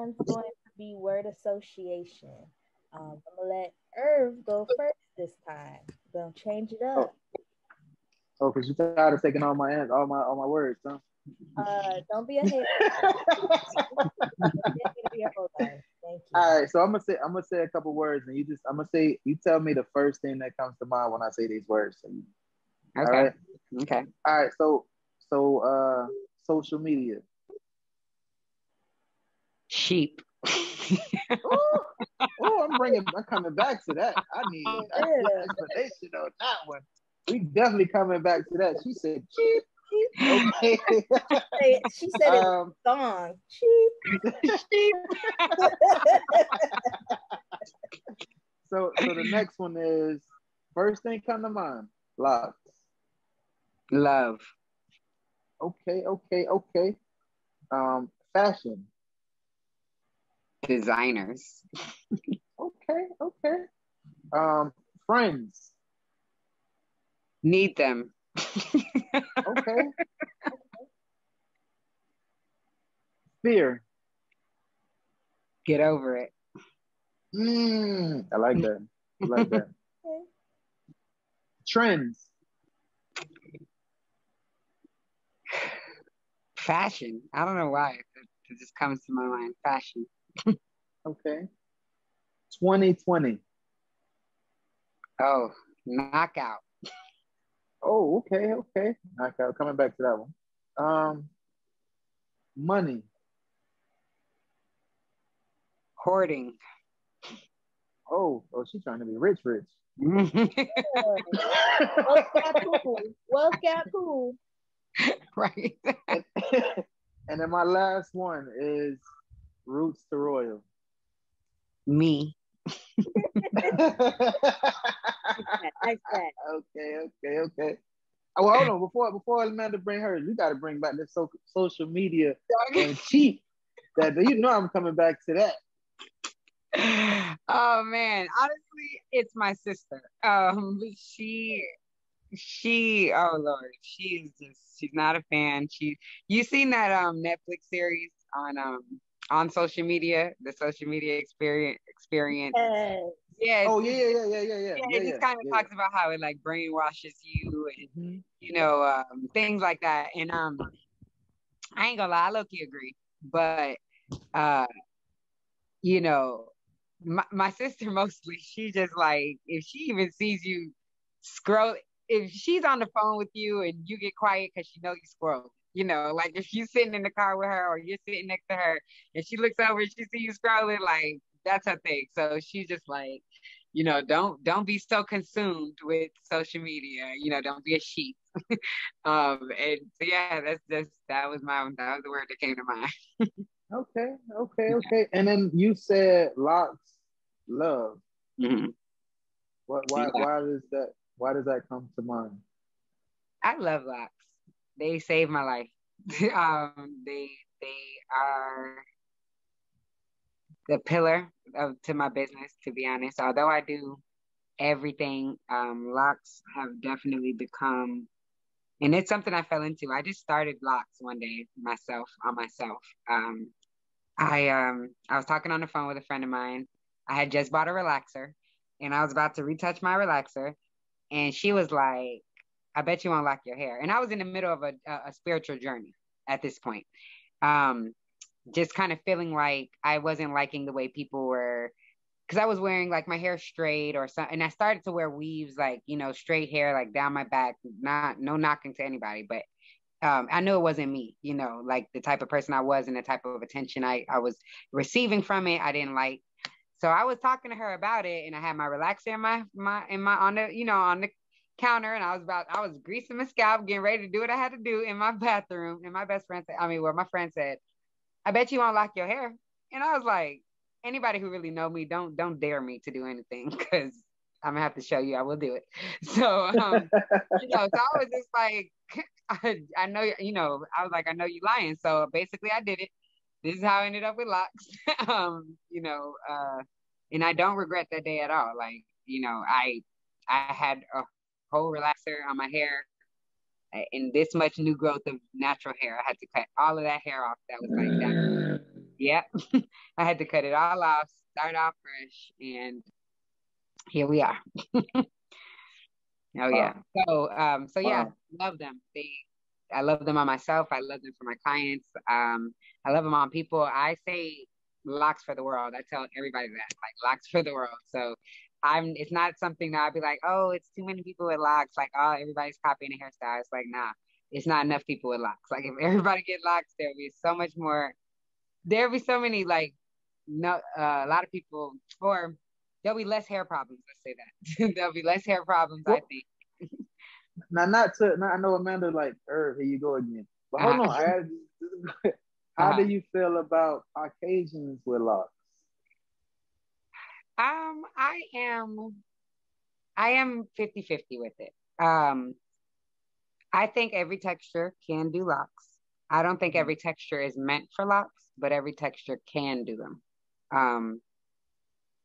one's going to be word association. I'm gonna let Irv go first this time. I'm gonna change it up. Oh, because you're tired of taking all my words, huh? Don't be a hater. Thank you. All right, so I'm gonna say a couple words, and you tell me the first thing that comes to mind when I say these words. Okay. All right. Okay. All right. So social media. Sheep. I'm coming back to that. I need an explanation on that one. We definitely coming back to that. She said sheep. Okay. She said it was a song. Sheep. So the next one is, first thing come to mind, locks. Love. Okay. Fashion. Designers. Okay. Friends. Need them. Okay. Fear. Get over it. I like that. Trends. Fashion. I don't know why. It just comes to my mind. Fashion. Okay. 2020. Oh, knockout. Oh, okay. Knockout. Coming back to that one. Money. Hoarding. Oh, she's trying to be rich. Wealth got pool. Right. And then my last one is roots to royal. Me. Like that. Okay. Oh, well, hold on. Before Amanda bring hers, you got to bring back this social media and cheat. That I'm coming back to that. Oh man, honestly, it's my sister. She oh Lord, she's not a fan. You seen that Netflix series on social media, the social media experience. Yeah. Oh yeah. It just kind of talks about how it like brainwashes you and things like that. And I ain't gonna lie, I low-key agree. But my sister mostly, she just like, if she even sees you scroll, if she's on the phone with you and you get quiet because she knows you scroll, like if you're sitting in the car with her or you're sitting next to her and she looks over and she sees you scrolling, like that's her thing. So she's just like, don't be so consumed with social media, don't be a sheep. And so yeah, that was the word that came to mind. Okay. And then you said locks, love. Mm-hmm. Why does that come to mind? I love locks. They saved my life. They are the pillar to my business, to be honest. Although I do everything, locks have definitely become, and it's something I fell into. I just started locks one day on myself. I was talking on the phone with a friend of mine. I had just bought a relaxer and I was about to retouch my relaxer. And she was like, I bet you won't lock your hair. And I was in the middle of a spiritual journey at this point. Just kind of feeling like I wasn't liking the way people were, because I was wearing like my hair straight or something. And I started to wear weaves, like, straight hair, like down my back, no knocking to anybody, but I knew it wasn't me, like the type of person I was and the type of attention I was receiving from it, I didn't like. So I was talking to her about it, and I had my relaxer in my on the counter, and I was greasing my scalp, getting ready to do what I had to do in my bathroom. And my friend said, I bet you won't lock your hair. And I was like, anybody who really know me, don't dare me to do anything, because I'm gonna have to show you I will do it. So so I was just like, I know, I was like, I know you lying. So basically I did it. This is how I ended up with locks. And I don't regret that day at all. Like, I had a whole relaxer on my hair and this much new growth of natural hair. I had to cut all of that hair off. That was like that. Yep. I had to cut it all off, start off fresh, and here we are. Oh yeah. So yeah, love them. I love them on myself. I love them for my clients. I love them on people. I say locks for the world. I tell everybody that, like, locks for the world. So it's not something that I'd be like, oh, it's too many people with locks. Like, oh, everybody's copying a hairstyle. It's like, nah, it's not enough people with locks. Like, if everybody get locks, there'll be so much more. There'll be so many, like, a lot of people, or there'll be less hair problems. Let's say that. There'll be less hair problems, I think. I know Amanda like Irv, here you go again. But hold on, how do you feel about Caucasians with locks? I am 50-50 with it. I think every texture can do locks. I don't think every texture is meant for locks, but every texture can do them.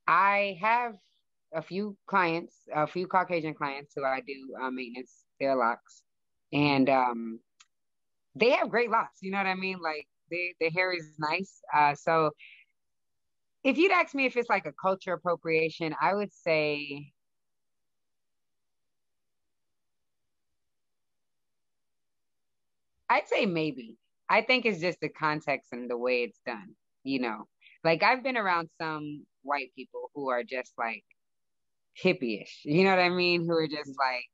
I have a few Caucasian clients who I do maintenance their locks, and they have great locks. You know what I mean? Like the hair is nice. So if you'd ask me if it's like a culture appropriation, I would say I'd say maybe. I think it's just the context and the way it's done, you know. Like I've been around some white people who are just like hippie-ish, you know what I mean? Who are just like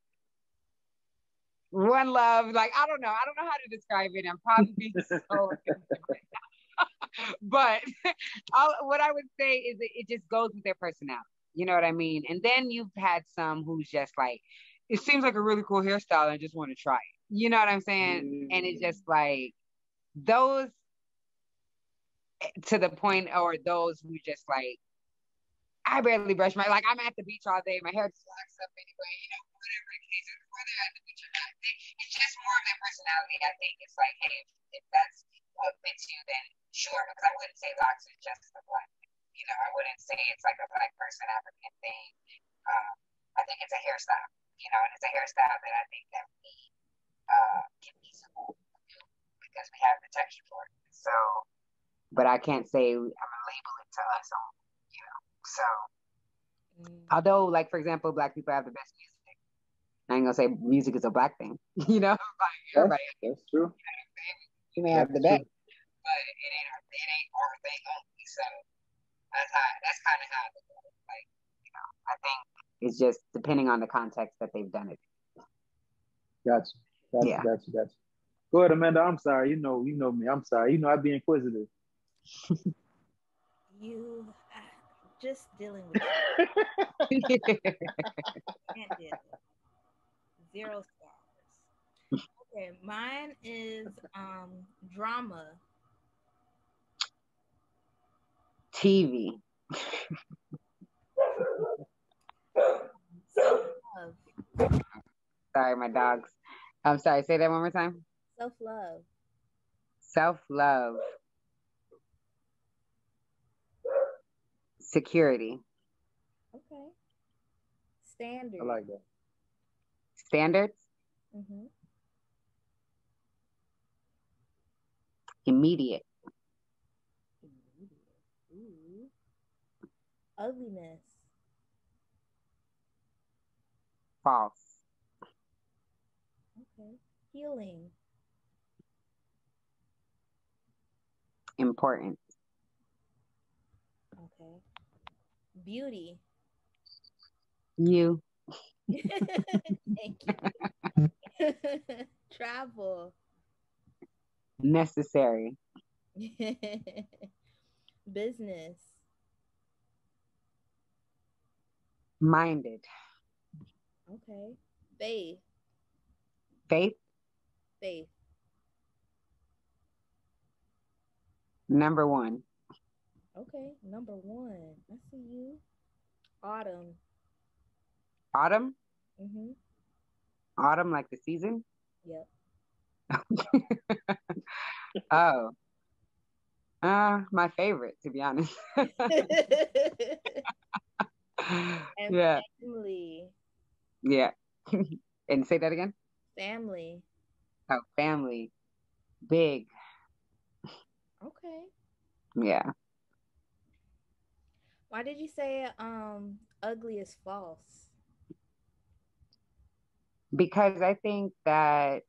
one love. Like I don't know how to describe it. I'm probably being so but what I would say is it just goes with their personality. You know what I mean? And then you've had some who's just like, it seems like a really cool hairstyle and I just want to try it. You know what I'm saying? And it's just like those to the point, or those who just like, I barely brush my, like I'm at the beach all day, my hair just locks up anyway, you know, whatever the case is, whether at the beach or not. It's just more of their personality. I think it's like, hey, if that's what fits you, then sure, because I wouldn't say locks is just a black thing. You know, I wouldn't say it's like a black person, African thing. I think it's a hairstyle, you know, and it's a hairstyle that I think that we can be supportive because we have the texture for it. So, but I can't say I'm gonna label it to us on, you know. So, although, like for example, black people have the best music. I ain't gonna say music is a black thing, you know. Like everybody, that's true. You may have the best, but it ain't our thing only. So that's kind of how I look at it. Like, you know, I think it's just depending on the context that they've done it. Gotcha. Go ahead, Amanda. I'm sorry. You know me. I'm sorry. You know I'd be inquisitive. You just dealing with it. Can't deal. 0 stars. Okay, mine is drama. TV. Sorry, my dogs. I'm sorry. Say that one more time. Self-love. Self-love. Security. Okay. Standard. I like that. Standards. Mm-hmm. Immediate. Ooh. Ugliness. False. Okay. Healing. Important. Okay. Beauty. You. Thank you. Travel. Necessary. Business. Minded. Okay. Faith. Faith. Faith. Number 1. Okay. Number 1. I see you. Autumn. Autumn. Mm-hmm. Autumn, like the season. Yep. Oh. My favorite, to be honest. And yeah. family. Yeah. And say that again. Family. Oh, family. Big. Okay. Yeah. Why did you say ugly is false? Because I think that,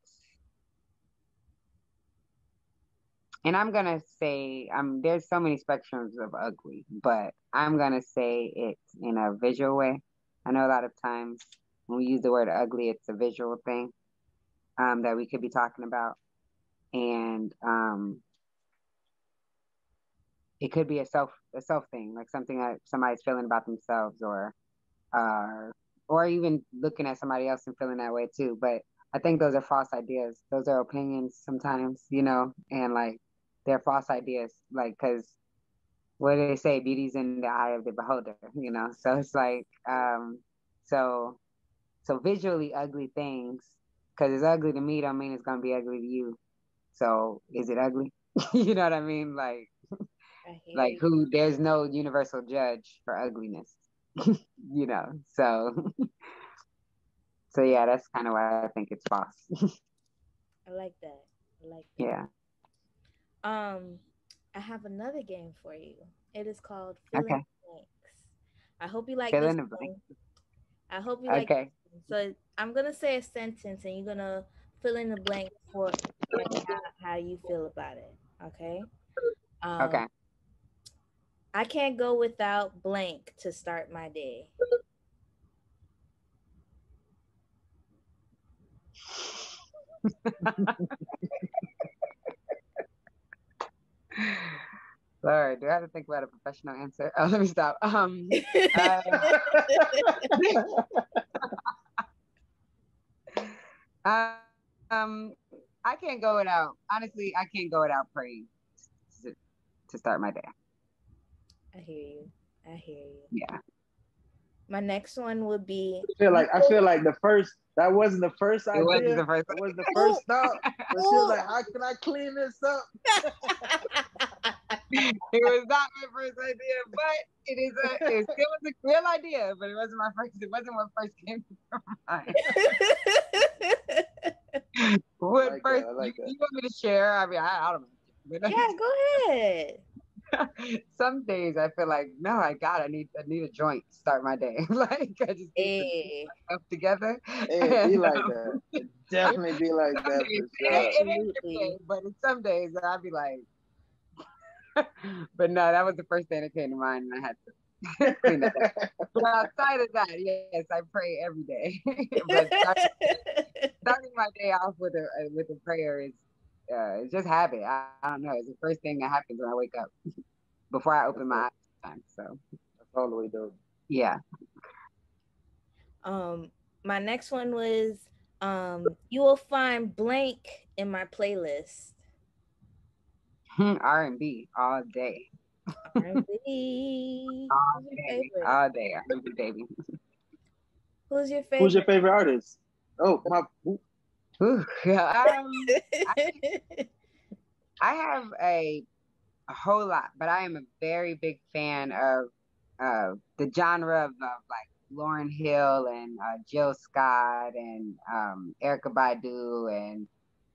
and I'm gonna say, there's so many spectrums of ugly, but I'm gonna say it in a visual way. I know a lot of times when we use the word ugly, it's a visual thing that we could be talking about, and it could be a self thing, like something that somebody's feeling about themselves, or or even looking at somebody else and feeling that way too. But I think those are false ideas. Those are opinions sometimes, you know, and like they're false ideas, like, because what do they say? Beauty's in the eye of the beholder, you know? So it's like, so visually ugly things, because it's ugly to me, don't mean it's going to be ugly to you. So is it ugly? You know what I mean? Like who, there's no universal judge for ugliness, you know? So yeah, that's kind of why I think it's false. I like that. Yeah. I have another game for you. It is called Fill in the Blanks. I hope you like Fill this in the one. blank. I hope you like this one. So I'm gonna say a sentence and you're gonna fill in the blank for like how you feel about it. Okay? Okay. I can't go without blank to start my day. Lord, do I have to think about a professional answer? Oh, let me stop. I can't go without, honestly, I can't go without praying to start my day. I hear you. Yeah. My next one would be. I feel like that wasn't the first idea. It was the first thought. But she was like, "How can I clean this up?" It was not my first idea, but it still was a real idea, but it wasn't my first. It wasn't what first came to mind. What first? You want me to share? I mean, I don't know. Yeah, go ahead. Some days I feel like, no, I need a joint to start my day. Like I just need stuff together. Hey, be like that. It definitely be like that for sure. It ain't every day, but in some days I'll be like, but no, that was the first thing that came to mind, and I had to clean that up. But outside of that, yes, I pray every day. But starting my day off with a prayer is just habit. I don't know. It's the first thing that happens when I wake up before I open my eyes. So that's all the way dope. Yeah. My next one was you will find blank in my playlist. R&B all day. R&B. All day. R&B, baby. Who's your favorite? Who's your favorite artist? Oh, my. I have a whole lot, but I am a very big fan of the genre of like Lauryn Hill and Jill Scott and Erykah Badu and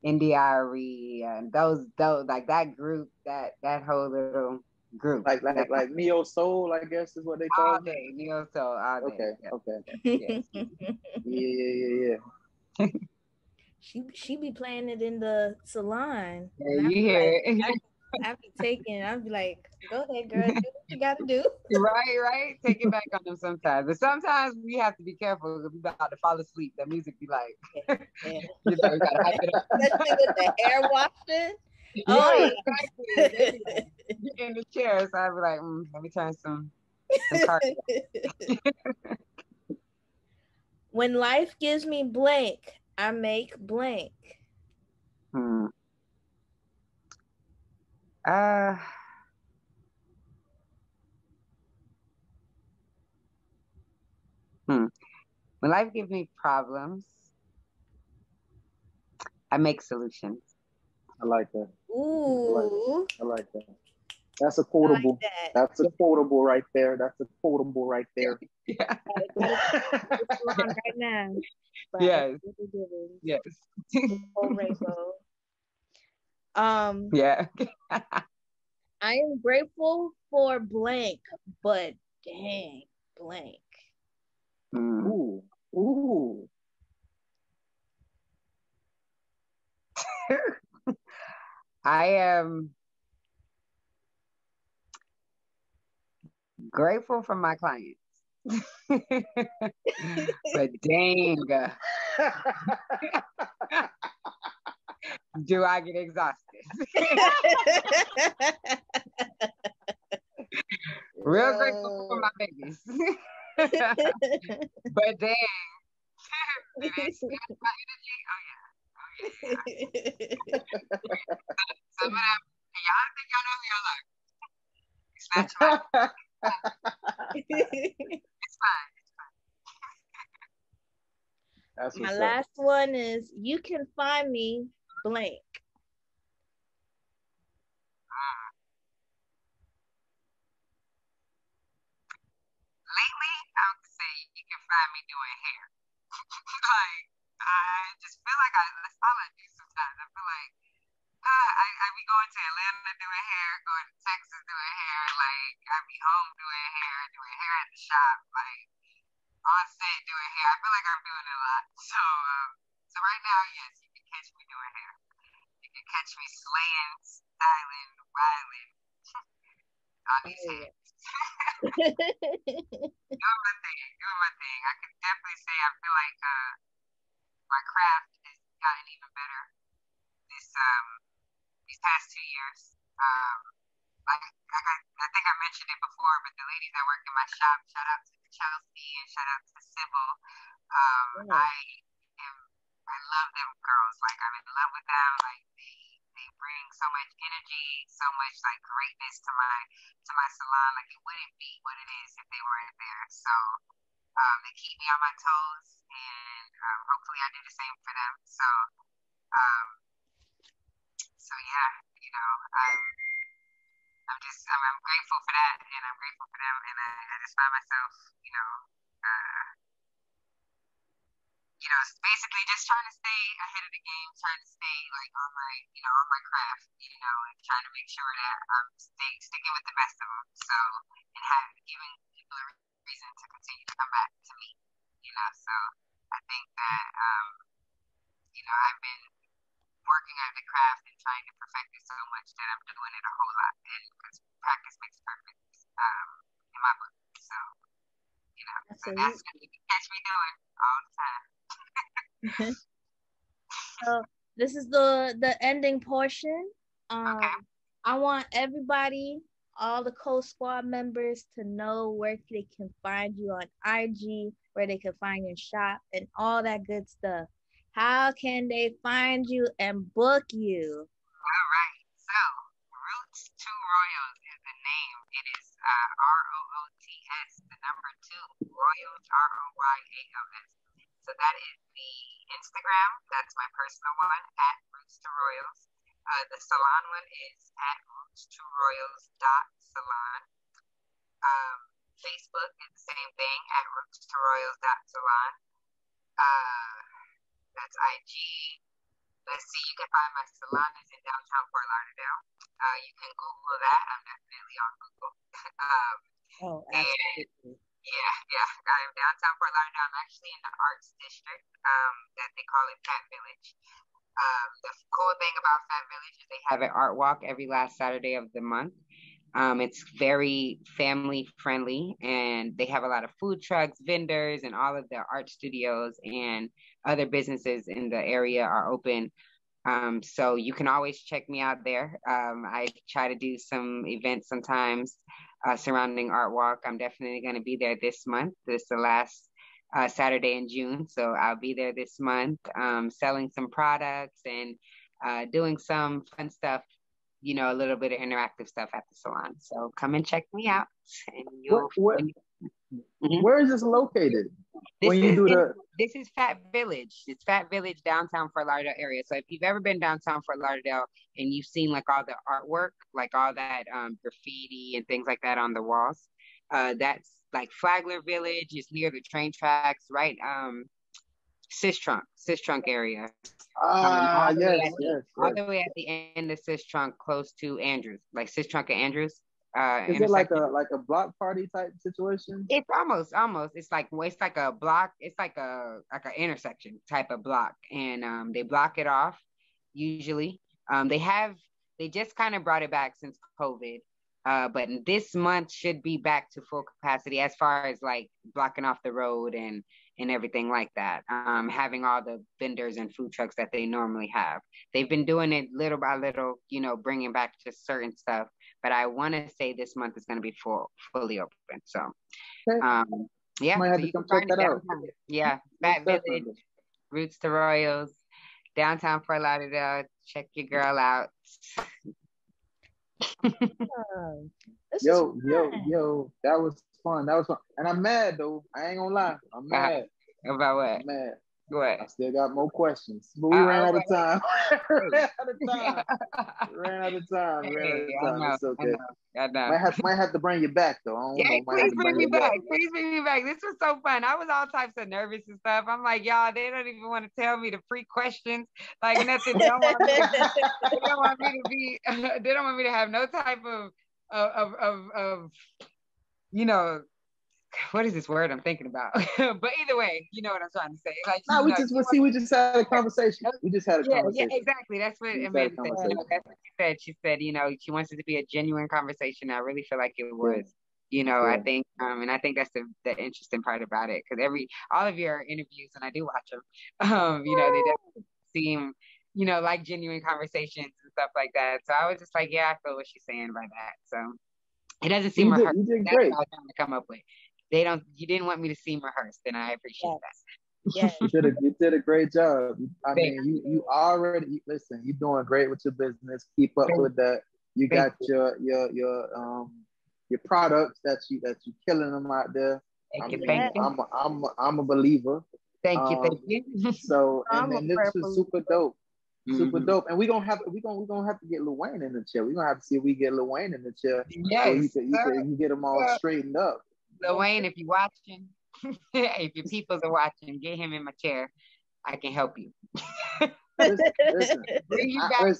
India.Arie and those like that group, that whole little group, like neo soul, I guess is what they call it. Neo soul all day. Okay. Yeah. She be playing it in the salon. Yeah, you hear it. I'd be like, go ahead, girl, do what you gotta do. Right. Take it back on them sometimes. But sometimes we have to be careful if we're about to fall asleep. The music be like, yeah. You know, you gotta hype it up. Especially with the hair washing. Yeah, exactly. In the chair, so I'd be like, let me turn some cards. When life gives me blank, I make blank. When life gives me problems, I make solutions. I like that. Ooh. I like that. That's a quotable. Like that. That's a quotable right there. Yeah. Right now. Yes. Yeah. I am grateful for blank, but dang, blank. Ooh. I am grateful for my clients. But dang, do I get exhausted? Real grateful for my babies. But then, did they snatch my energy? Oh yeah. Some of them, y'all think y'all know who y'all are. Snatch my It's fine. My last one is, you can find me blank. Lately, I would say you can find me doing hair. Like, I just feel like that's all I do sometimes. I feel like I be going to Atlanta doing hair, going to Texas doing hair. Like, I be home doing hair at the shop. Like, on set doing hair. I feel like I'm doing a lot. So right now, yes, you can catch me doing hair. You can catch me slaying, styling, wilding on these heads. Doing my thing. I can definitely say I feel like my craft has gotten even better these past 2 years. I think I mentioned it before, but the ladies that work in my shop, shout out to Chelsea and shout out to Sybil. I love them girls. Like, I'm in love with them. Like, they bring so much energy, so much like greatness to my salon. Like, it wouldn't be what it is if they weren't there. So they keep me on my toes, and hopefully I do the same for them. So yeah, you know, I'm grateful for that, and I'm grateful for them, and I just find myself, basically just trying to stay ahead of the game, trying to stay like on my craft, and trying to make sure that I'm sticking with the best of them. So, and giving people a reason to continue to come back to me, So I think that, I've been working at the craft and trying to perfect it so much that I'm doing it a whole lot, and because practice makes perfect, in my book. So, so that's what you can catch me doing all the time. So this is the ending portion. Okay. I want everybody, all the co-squad members, to know where they can find you on IG, where they can find your shop, and all that good stuff. How can they find you and book you? All right. So, Roots to Royals is the name. It is ROOTS, the number 2, Royals, ROYALS. So that is the Instagram. That's my personal one, at Roots to Royals. The salon one is at roots2royals.salon. Facebook is the same thing, at roots2royals.salon. That's IG. Let's see, you can find my salon is in downtown Fort Lauderdale. You can Google that. I'm definitely on Google. Absolutely. Yeah. I'm downtown Fort Lauderdale. I'm actually in the arts district, that they call it Fat Village. The cool thing about Fat Village is they have an art walk every last Saturday of the month. It's very family friendly, and they have a lot of food trucks, vendors, and all of the art studios and other businesses in the area are open. So you can always check me out there. I try to do some events sometimes surrounding Art Walk. I'm definitely going to be there this month. This is the last Saturday in June. So I'll be there this month, selling some products and doing some fun stuff, a little bit of interactive stuff at the salon. So come and check me out. And where is this located? This is Fat Village. It's Fat Village, downtown Fort Lauderdale area. So if you've ever been downtown Fort Lauderdale and you've seen like all the artwork, like all that graffiti and things like that on the walls, that's like Flagler Village. It's near the train tracks, right? Sis Trunk area. Yes. All the way at the end of Sis Trunk, close to Andrews, like Sis Trunk and Andrews. Is it like a block party type situation? It's almost. It's like a block. It's like an intersection type of block, and they block it off usually. They just kind of brought it back since COVID, but this month should be back to full capacity as far as like blocking off the road and everything like that. Having all the vendors and food trucks that they normally have. They've been doing it little by little, bringing back just certain stuff. But I want to say this month is going to be fully open. So, Yeah, Might have so to you come can check find it that out. downtown. Yeah, Most Fat Village, definitely. Roots to Royals, downtown Fort Lauderdale. Check your girl out. This is Yo, that was fun. That was fun. And I'm mad though. I ain't gonna lie. I'm mad. About what? I'm mad. What? I still got more questions, but we ran out of time. ran out of time. Hey, I know, It's okay. I know. Might have to bring you back though. I don't know. Please bring me back. Please bring me back. This was so fun. I was all types of nervous and stuff. I'm like, y'all, they don't even want to tell me the pre-questions. Like nothing. They don't want me to be. They don't want me to have no type of you know, what is this word I'm thinking about? But either way, you know what I'm trying to say. Like, no, we just had a conversation. We just had a conversation. Yeah, exactly. That's what Amanda said. That's what she said. She said, she wants it to be a genuine conversation. I really feel like it was. I think, and I think that's the interesting part about it, because all of your interviews, and I do watch them, they definitely seem, like genuine conversations and stuff like that. So I was just like, yeah, I feel what she's saying by that. So it doesn't seem rehearsed. You did That's great. what I was trying to come up with. You didn't want me to seem rehearsed, and I appreciate that. Yeah. You did a great job. I mean, you already listen. You're doing great with your business. Keep up with that. You got your products that you killing them out there. Thank you. I'm a believer. Thank you. So and this is super dope. Super dope. And we're gonna have to get Lil Wayne in the chair. We're gonna have to see if we get Lil Wayne in the chair. Yes. So you can get them all straightened up. Lil Wayne, if you're watching, if your peoples are watching, get him in my chair. I can help you. Listen. Bring you back.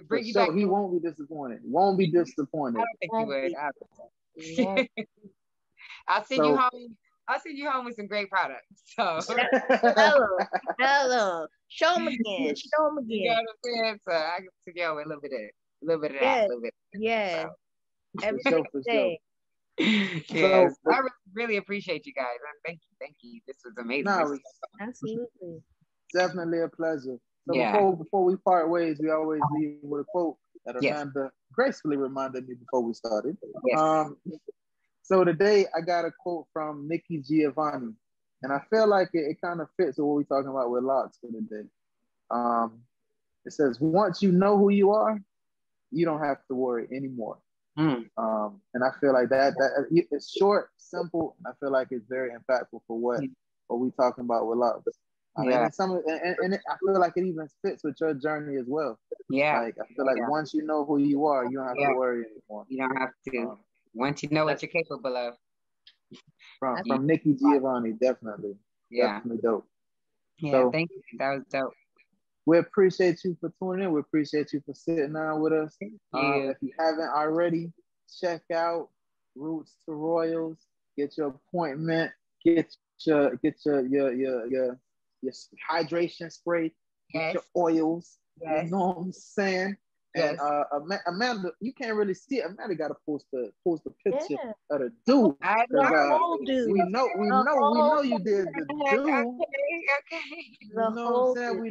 Bring you back. He won't be disappointed. Won't be disappointed. I don't think he would. I'll send you home. I'll send you home with some great products. So hello. Show them again. You know what I'm saying? So I can send you home with a little bit of that. Yeah. So. Every day. Yes, I really appreciate you guys. Thank you. This was amazing. No, absolutely. Definitely a pleasure. So before we part ways, we always leave with a quote that Amanda gracefully reminded me before we started. Yes. So today I got a quote from Nikki Giovanni, and I feel like it kind of fits with what we're talking about with locks for today. It says, "Once you know who you are, you don't have to worry anymore." And I feel like that it's short, simple, and I feel like it's very impactful for what we talking about with love. I mean, I feel like it even fits with your journey as well. Yeah. Like I feel like once you know who you are, you don't have to worry anymore. You don't have to. Once you know what you're capable of. From Nikki Giovanni, definitely. Yeah. Definitely dope. Yeah, so, thank you. That was dope. We appreciate you for tuning in. We appreciate you for sitting down with us. If you haven't already, check out Roots to Royals. Get your appointment. Get your hydration spray. Get your oils. You know what I'm saying? And Amanda, you can't really see it. Amanda got to post a picture of the dude. We know you did the dude. Okay. You know what I'm saying? We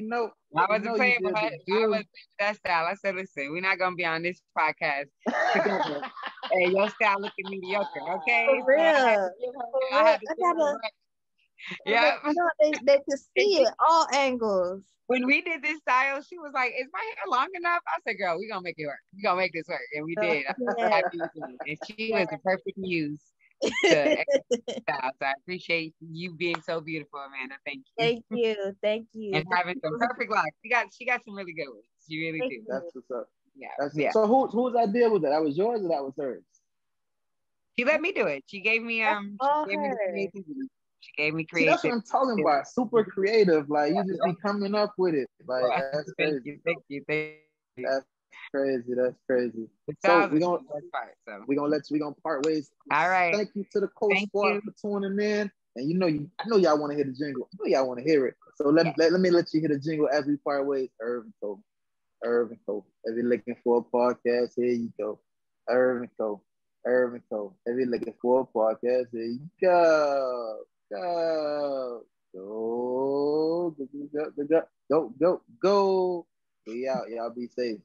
know. I wasn't playing with her. I was that style. I said, listen, we're not gonna be on this podcast together. Hey, your style looking mediocre, okay? For real. Yeah. They could see it all angles. When we did this style, she was like, "Is my hair long enough?" I said, "Girl, we're gonna make it work. We're gonna make this work," and we did. And she was the perfect muse to style. So I appreciate you being so beautiful, Amanda. Thank you. Thank you. And having some perfect locks. She got some really good ones. She really do. That's what's up. Yeah. So whose idea was that? That was yours or that was hers? She let me do it. She gave me creativity. She gave me creativity. See, that's what I'm talking about. Super creative. Like you just be coming up with it. Like that's crazy. Thank you. That's crazy. So we're gonna part ways. All right. Thank you to the co-squad for tuning in. And I know y'all want to hear the jingle. I know y'all want to hear it. So let me let you hear the jingle as we part ways. Irv and Co. If you're looking for a podcast, here you go. Irv and Co. If you're looking for a podcast, here you go. Go. We out. Y'all be safe.